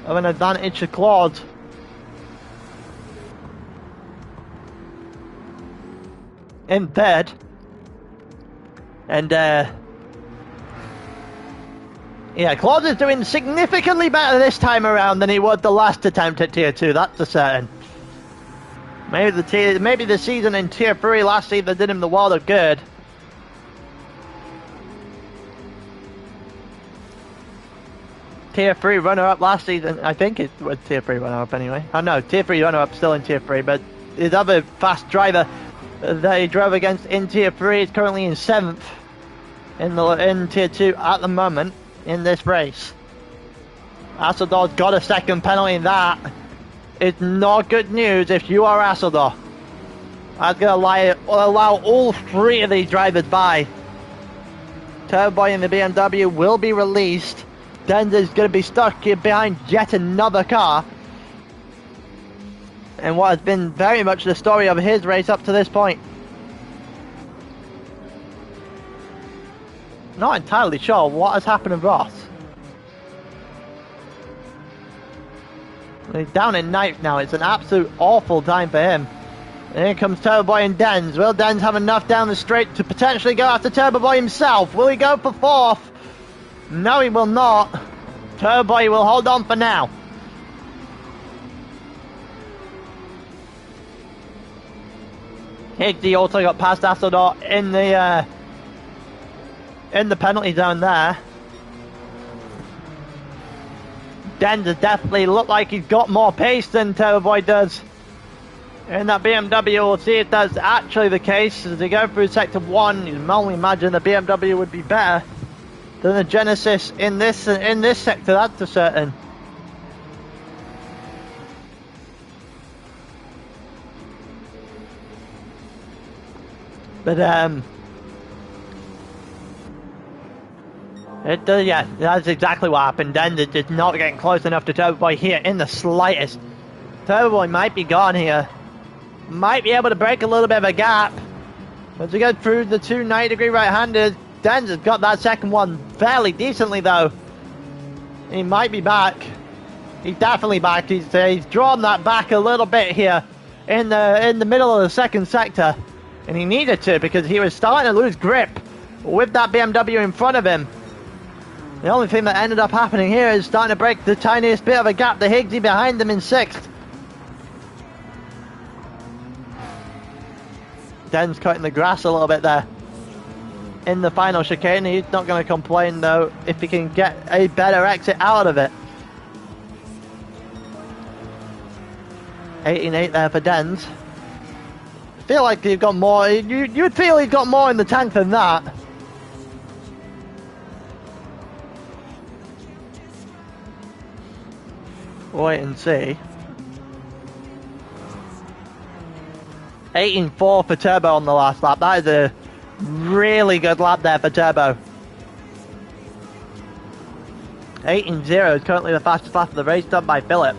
of an advantage to Claude. In third. And yeah, Claude is doing significantly better this time around than he was the last attempt at Tier 2, that's for certain. Maybe the season in Tier 3 last season did him the world of good. Tier 3 runner-up last season, I think it was Tier 3 runner-up anyway. Oh no, Tier 3 runner-up still in Tier 3, but his other fast driver that he drove against in Tier 3 is currently in 7th in Tier 2 at the moment in this race. Asseldor's got a second penalty. That is not good news if you are Asseldor. That's going to allow all three of these drivers by. Turbo Boy in the BMW will be released. Denz is going to be stuck here behind yet another car. And what has been very much the story of his race up to this point. Not entirely sure what has happened to Ross. He's down in 9th now. It's an absolute awful time for him. And here comes Turbo Boy and Denz. Will Denz have enough down the straight to potentially go after Turbo Boy himself? Will he go for 4th? No, he will not. Turbo Boy will hold on for now. Higgsy also got past Asseldor in the penalty zone there. Denz has definitely looked like he's got more pace than Turbo Boy does in that BMW. We'll see if that's actually the case as they go through sector 1. You can only imagine the BMW would be better than the Genesis in this sector, that's for certain. But yeah, that's exactly what happened. Denz is just not getting close enough to Turbo Boy here in the slightest. Turbo Boy might be gone here. Might be able to break a little bit of a gap. As we go through the two 90-degree right-handers, Denz has got that second one fairly decently though. He might be back. He's definitely back. He's drawn that back a little bit here in the middle of the second sector. And he needed to, because he was starting to lose grip with that BMW in front of him. The only thing that ended up happening here is starting to break the tiniest bit of a gap to Higgsy behind him in 6th. Denz cutting the grass a little bit there in the final chicane. He's not going to complain though if he can get a better exit out of it. 18.8 there for Denz. Feel like you've got more. You'd feel he's got more in the tank than that. Wait and see. 18.4 for Turbo on the last lap. That is a really good lap there for Turbo. 18.0 is currently the fastest lap of the race, done by Philip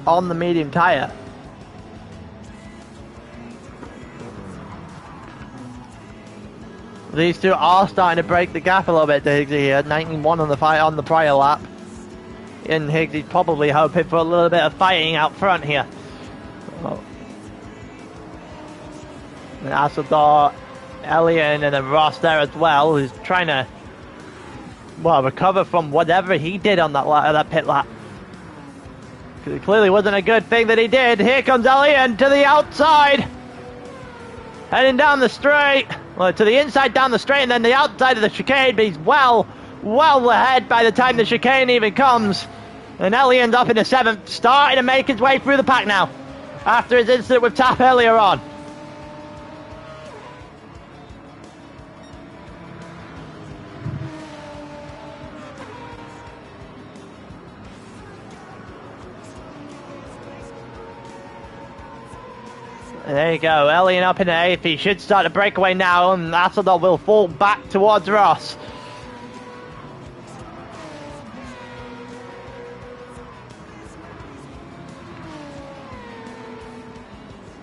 on the medium tyre. These two are starting to break the gap a little bit to Higgsy here. 19.1 on the prior lap. And Higgsy's probably hoping for a little bit of fighting out front here. Oh. Asseldor, Elian, and then Ross there as well, who's trying to, well, recover from whatever he did on that pit lap. Because it clearly wasn't a good thing that he did. Here comes Elian to the outside. Heading down the straight. Well, to the inside down the straight and then the outside of the chicane, but he's well ahead by the time the chicane even comes. And Elian's up in the 7th, starting to make his way through the pack now. after his incident with Tap earlier on. There you go, Elliott up in the 8th. He should start a breakaway now, and Assador will fall back towards Ross.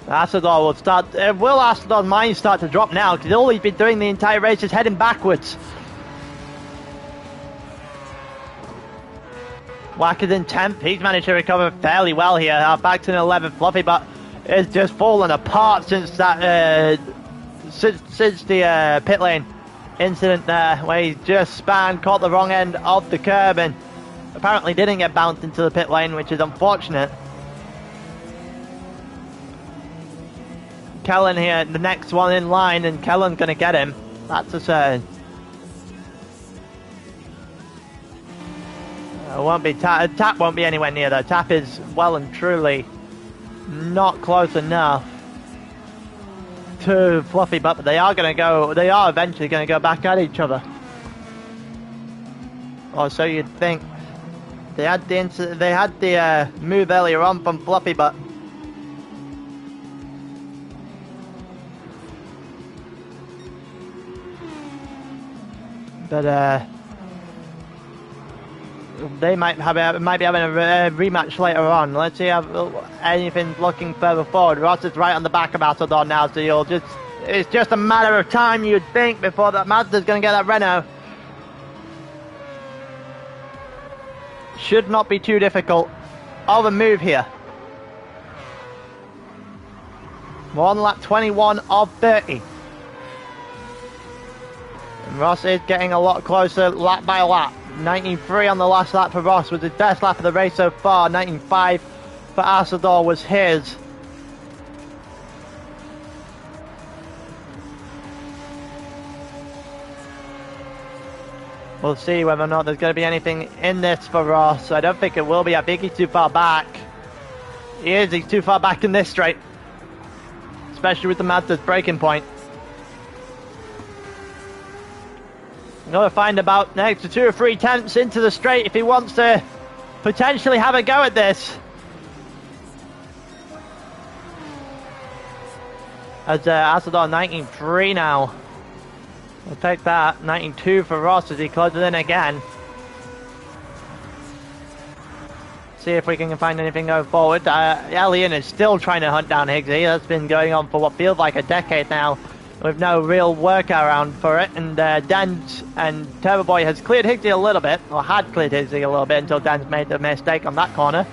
Assador will start. Will Assador's mind start to drop now? Because all he's been doing the entire race is heading backwards. Wacker's in 10th. He's managed to recover fairly well here. Back to an 11th. Fluffy, but it's just fallen apart since that since the pit lane incident there, where he just spanned, caught the wrong end of the curb, and apparently didn't get bounced into the pit lane, which is unfortunate. Kellen here, the next one in line, and Kellen's going to get him. That's a certain. Won't be Tap won't be anywhere near though. Tap is well and truly not close enough to Fluffy, but they are going to go. They are eventually going to go back at each other. Or so you'd think. They had the move earlier on from Fluffy, but they might be having a rematch later on. Let's see how anything's looking further forward. Ross is right on the back of Assador now, so it's just a matter of time, you'd think, before that Mazda's going to get that Renault. Should not be too difficult of a move here. We're on lap 21 of 30. And Ross is getting a lot closer lap by lap. 19.3 on the last lap for Ross was his best lap of the race so far. 19.5 for Assador was his. We'll see whether or not there's going to be anything in this for Ross. I don't think it will be. I think he's too far back. He's too far back in this straight. Especially with the Mazda's braking point. Got to find about next to 2 or 3 tenths into the straight if he wants to potentially have a go at this. As Assador 19.3 now. We'll take that. 19.2 for Ross as he closes in again. See if we can find anything going forward. Elliott is still trying to hunt down Higgsy. That's been going on for what feels like a decade now, with no real workaround for it. And Dance and Turbo Boy has cleared Higgsy a little bit, or had cleared Higgsy a little bit until Dance made the mistake on that corner.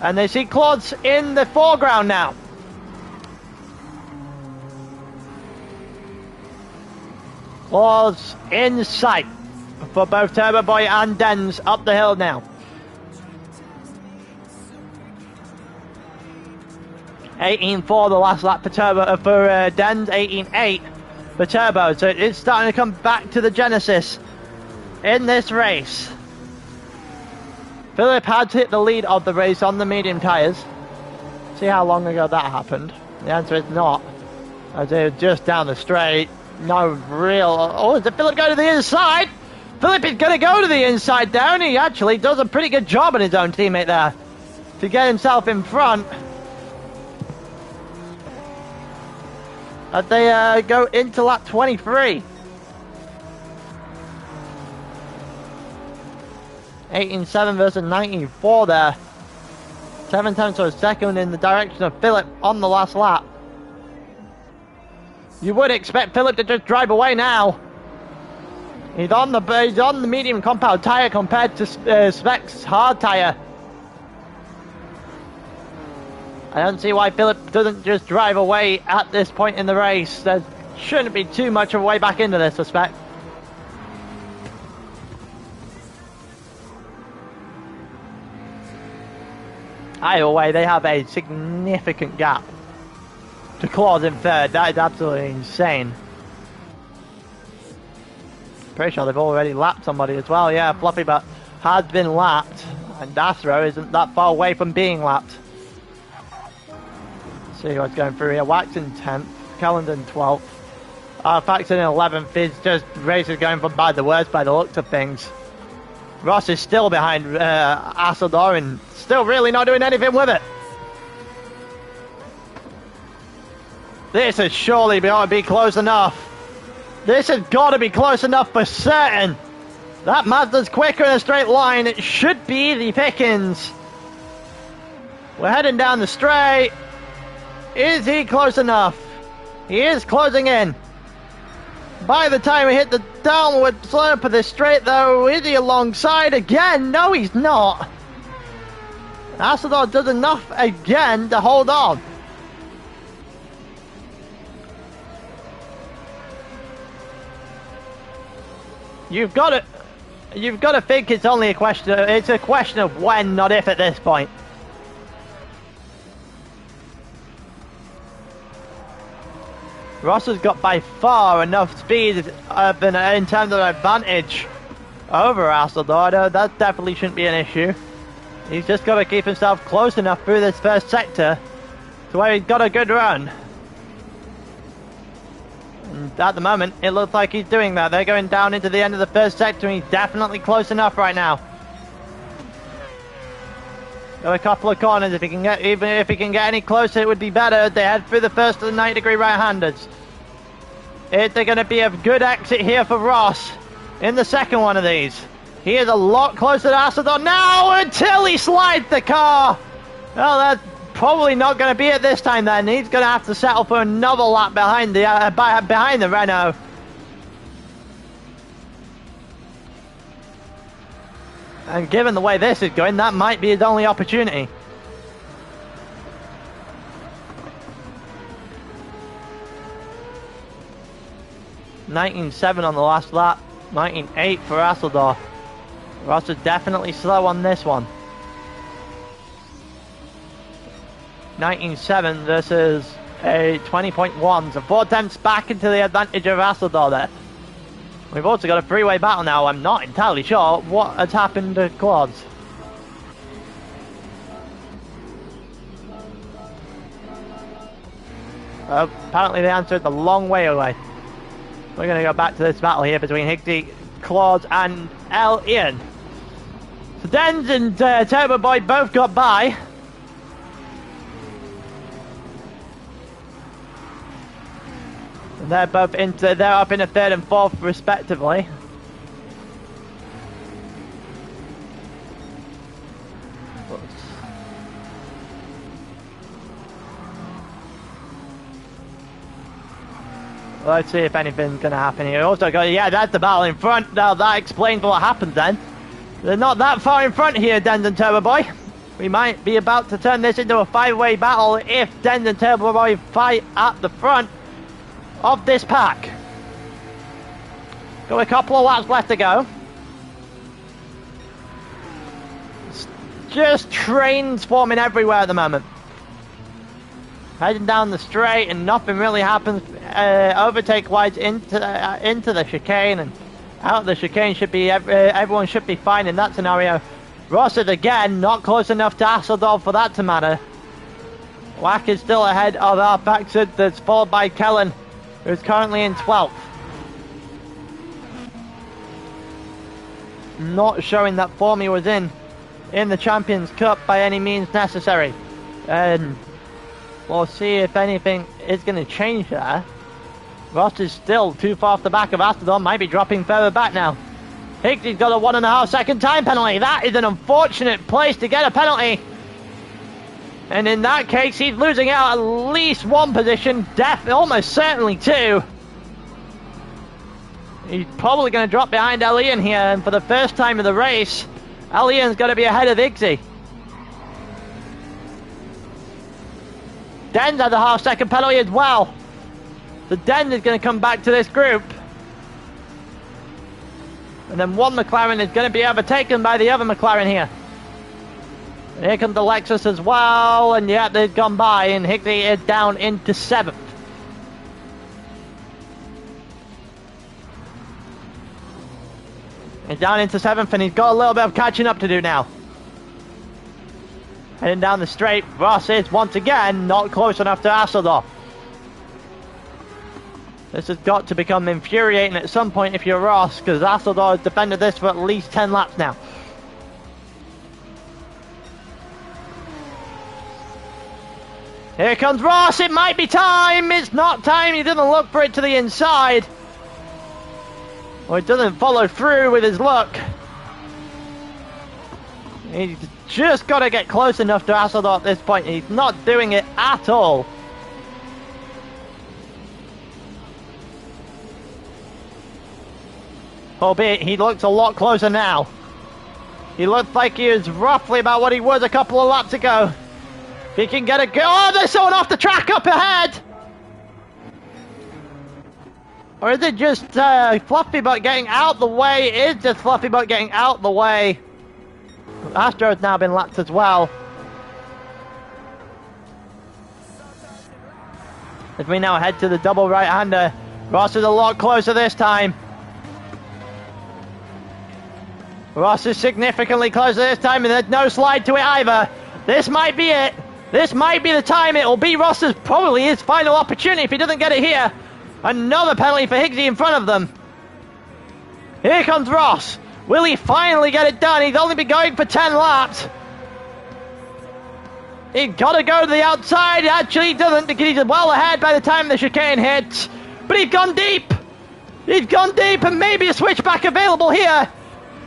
And they see Claude's in the foreground now. Claude's in sight for both Turbo Boy and Dens up the hill now. 18.4 the last lap for Turbo for Dens, 18.8 for Turbo. So it's starting to come back to the Genesis in this race. Philip had hit the lead of the race on the medium tyres. See how long ago that happened. The answer is not, as they were just down the straight. No real. Oh, is it Philip going to the inside? Philip is going to go to the inside down. He actually does a pretty good job on his own teammate there to get himself in front. As they go into lap 23. 18.7 versus 19.4 there. 7 tenths of a second in the direction of Philip on the last lap. You would expect Philip to just drive away now. He's on the medium compound tyre compared to Spec's hard tyre. I don't see why Philip doesn't just drive away at this point in the race. There shouldn't be too much of a way back into this, I suspect. Either way, they have a significant gap to Claude in third. That is absolutely insane. Pretty sure they've already lapped somebody as well. Yeah, Fluffy but has been lapped, and Dasro isn't that far away from being lapped. See what's going through here. Wax in 10th, Kellenden 12th. Fax in 11th. Is just races going from bad to worse by the looks of things. Ross is still behind Asseldor and still really not doing anything with it. This has surely got to be close enough. This has got to be close enough for certain. That Mazda's quicker in a straight line. It should be the pickings. We're heading down the straight. Is he close enough? He is closing in. By the time we hit the downward slope of this straight, though, is he alongside again? No, he's not. Asseldor does enough again to hold on. You've got to think it's only a question. It's a question of when, not if, at this point. Ross has got by far enough speed in terms of advantage over Asseldor. That definitely shouldn't be an issue. He's just got to keep himself close enough through this first sector to where he's got a good run. And at the moment, it looks like he's doing that. They're going down into the end of the first sector, and he's definitely close enough right now. Got a couple of corners. If he can get, even if he can get any closer, it would be better. They head through the first of the 90-degree right-handers. Is there going to be a good exit here for Ross in the second one of these? He is a lot closer to Asseldor now until he slides the car. Well, that's probably not going to be it this time. Then he's going to have to settle for another lap behind the Renault. And given the way this is going, that might be his only opportunity. $19.7 on the last lap. 19.8 for Asseldor. Ross is definitely slow on this one. 19.7 versus a 20.1. So 4 tenths back into the advantage of Asseldor there. We've also got a three-way battle now. I'm not entirely sure what has happened to quads. Apparently they answered the long way away. We're going to go back to this battle here between Higsy, Claude and L. Ian. So Dens and Turbo Boy both got by. And they're both they're up in a third and fourth respectively. Let's see if anything's going to happen here. Also got, yeah, that's the battle in front. Now that explains what happened then. They're not that far in front here, Dens and Turbo Boy. We might be about to turn this into a 5-way battle if Dens and Turbo Boy fight at the front of this pack. Got a couple of laps left to go. It's just trains forming everywhere at the moment. Heading down the straight and nothing really happens overtake wise into the chicane, and out the chicane should be everyone should be fine in that scenario. Ross is again not close enough to Asseldor for that to matter. Wack is still ahead of our Faxid, that's followed by Kellen, who's currently in 12th. Not showing that form he was in the Champions Cup by any means necessary. And we'll see if anything is going to change there. Ross is still too far off the back of Asseldor, might be dropping further back now. Higgsy's got a 1.5 second time penalty. That is an unfortunate place to get a penalty. And in that case, he's losing out at least one position, almost certainly two. He's probably going to drop behind Elian here, and for the first time of the race, Elian's got to be ahead of Higsy. Dens had a half-second penalty as well. So Dens is going to come back to this group. And then one McLaren is going to be overtaken by the other McLaren here. And here comes the Lexus as well. And yeah, they've gone by, and Higsy is down into 7th. He's down into 7th, and he's got a little bit of catching up to do now. Heading down the straight, Ross is once again not close enough to Asseldorf. This has got to become infuriating at some point if you're Ross, because Asseldorf has defended this for at least 10 laps now. Here comes Ross, it might be time, it's not time, he didn't look for it to the inside. Or he doesn't follow through with his look. He's just got to get close enough to Asseldorf at this point. He's not doing it at all. Albeit, he looks a lot closer now. He looks like he is roughly about what he was a couple of laps ago. If he can get a go. Oh, there's someone off the track up ahead! Or is it just Fluffybutt getting out the way? It is just Fluffybutt getting out the way. Astro has now been lapped as well. As we now head to the double right-hander, Ross is a lot closer this time. Ross is significantly closer this time, and there's no slide to it either. This might be it. This might be the time. It will be Ross's, probably his final opportunity if he doesn't get it here. Another penalty for Higgsy in front of them. Here comes Ross. Will he finally get it done? He's only been going for 10 laps. He's got to go to the outside. Actually, he doesn't because he's well ahead by the time the chicane hits. But he's gone deep. He's gone deep and maybe a switchback available here.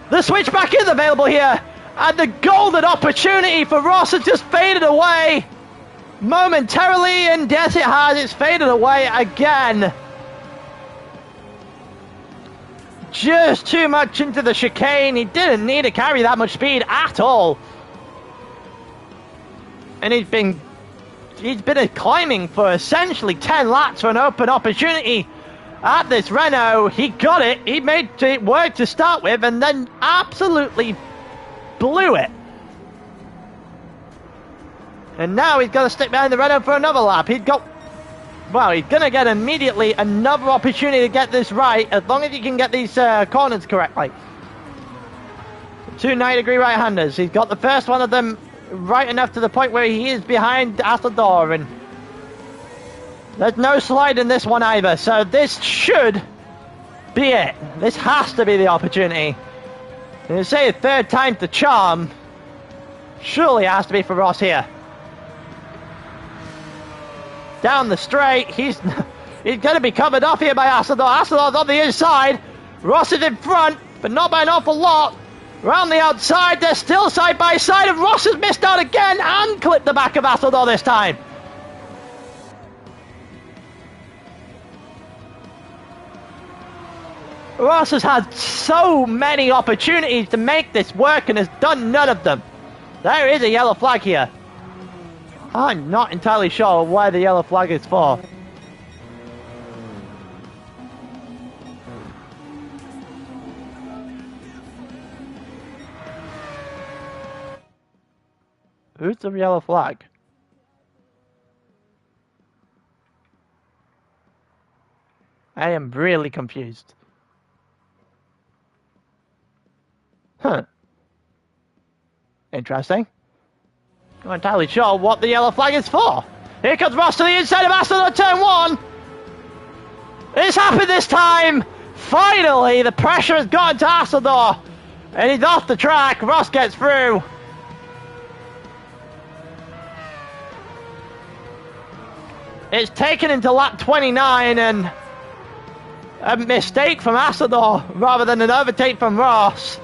The switchback is available here. And the golden opportunity for Ross has just faded away. Momentarily, and yes it has. It's faded away again. Just too much into the chicane. He didn't need to carry that much speed at all. And he's been climbing for essentially 10 laps for an open opportunity at this Renault. He got it. He made it work to start with and then absolutely blew it. And now he's got to stick behind the Renault for another lap. He's going to get immediately another opportunity to get this right, as long as he can get these corners correctly. Two 90-degree right-handers. He's got the first one of them right enough to the point where he is behind Asseldorf, and there's no slide in this one either, so this should be it. This has to be the opportunity. And you say a third time's the charm. Surely it has to be for Ross here. Down the straight, he's going to be covered off here by Asseldorf. Asseldorf's on the inside. Ross is in front, but not by an awful lot. Around the outside, they're still side by side, and Ross has missed out again and clipped the back of Asseldorf this time. Ross has had so many opportunities to make this work and has done none of them. There is a yellow flag here. I'm not entirely sure why the yellow flag is for. Who's the yellow flag? I am really confused. Huh. Interesting. I'm not entirely sure what the yellow flag is for. Here comes Ross to the inside of Asseldorf, turn one. It's happened this time. Finally, the pressure has gotten to Asseldorf. And he's off the track. Ross gets through. It's taken into lap 29 and a mistake from Asseldorf rather than an overtake from Ross.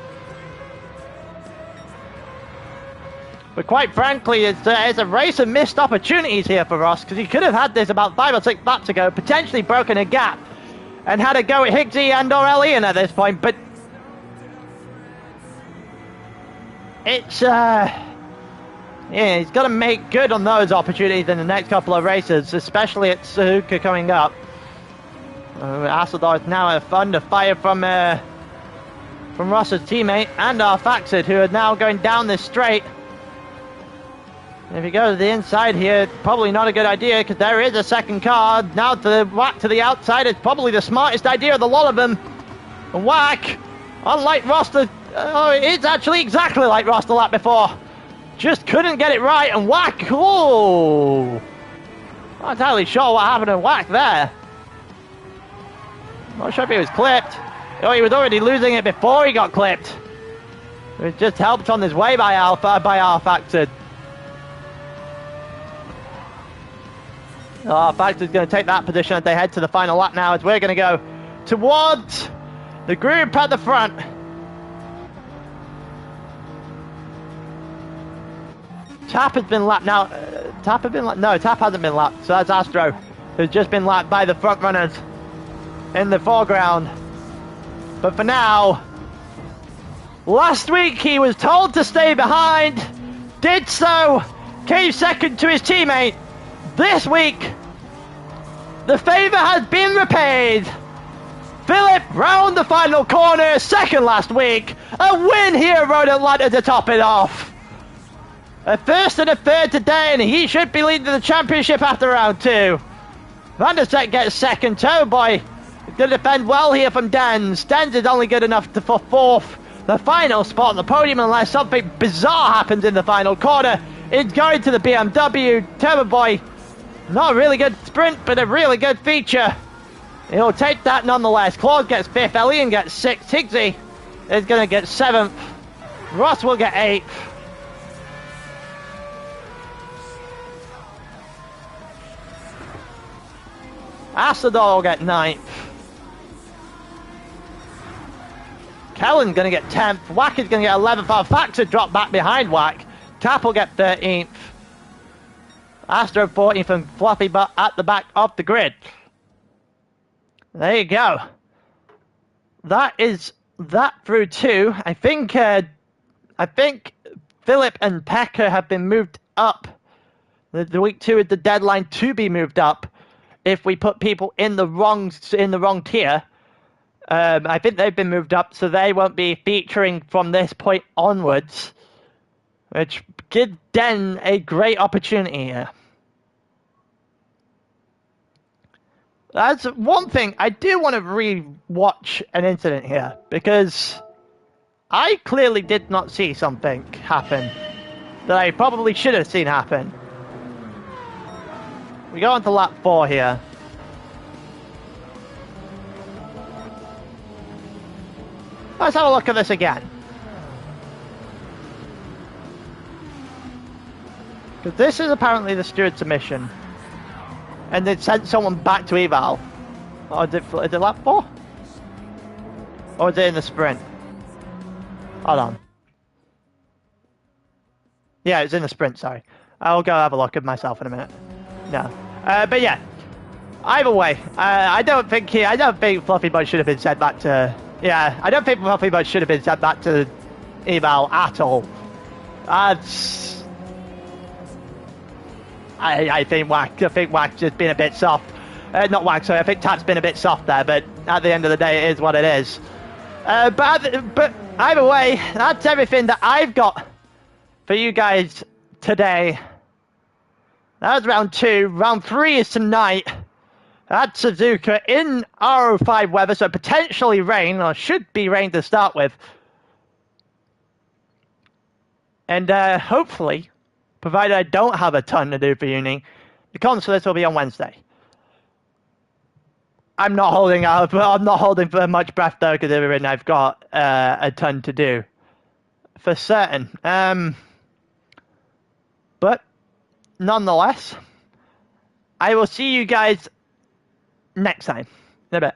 But quite frankly, it's a race of missed opportunities here for Ross, because he could have had this about 5 or 6 laps ago, potentially broken a gap, and had a go at Higgsy and or Elian at this point. But it's yeah, he's got to make good on those opportunities in the next couple of races, especially at Suzuka coming up. Asseldorf is now under fire from Ross's teammate and our Faxid, who are now going down this straight. And if you go to the inside here, probably not a good idea, because there is a second car. Now to the outside, it's probably the smartest idea of the lot of them. And whack! Unlike Ross, it's actually exactly like Ross the lap before. just couldn't get it right, and whack! Oh, not entirely sure what happened to whack there. Not sure if he was clipped. Oh, he was already losing it before he got clipped. It was just helped on his way by R-Factor. R-Factor's going to take that position as they head to the final lap now, as we're going to go towards the group at the front. Tap has been lapped now. Tap has been lapped. No, Tap hasn't been lapped. So that's Astro, who's just been lapped by the front runners in the foreground. But for now, last week he was told to stay behind, did so, came second to his teammate. This week, the favour has been repaid. Philip round the final corner, second last week. A win here at Road Atlanta to top it off. A first and a third today, and he should be leading the championship after round 2. Van der Sek gets second. Turboy is going to defend well here from Dens. Dens is only good enough for fourth. The final spot on the podium, unless something bizarre happens in the final corner. It's going to the BMW. Turboy, not a really good sprint, but a really good feature. He'll take that nonetheless. Claude gets 5th. Elian gets 6th. Higgsy is going to get 7th. Ross will get 8th. Asador will get 9th. Kellen's going to get 10th. Wack is going to get 11th. Our Factor drop back behind Wack. Tap will get 13th. Astro 14th and Fluffy but at the back of the grid. There you go. That is that through 2. I think Philip and Pekka have been moved up. The week 2 is the deadline to be moved up. If we put people in the wrong tier, I think they've been moved up, so they won't be featuring from this point onwards, which gives Den a great opportunity here. That's one thing. I do want to re-watch an incident here, because I clearly did not see something happen that I probably should have seen happen. We go on to lap 4 here. Let's have a look at this again. Because this is apparently the steward's mission. And they sent someone back to eval. Or is it lap 4? Or is it in the sprint? Hold on. Yeah, it's in the sprint, sorry. I'll go have a look at myself in a minute. No. But yeah. Either way, I don't think Fluffy Bud should have been sent back to... Yeah, I don't think Fluffy Bud should have been sent back to eval at all. That's... I think Wack's just been a bit soft. Not Wack, sorry, I think Tap's been a bit soft there, but at the end of the day, it is what it is. But either way, that's everything that I've got for you guys today. That was round 2. Round 3 is tonight at Suzuka in R05 weather, so potentially rain, or should be rain to start with. And hopefully, provided I don't have a ton to do for uni, the comms for this will be on Wednesday. I'm not holding for much breath though, because I've got a ton to do for certain. But nonetheless, I will see you guys next time in a bit.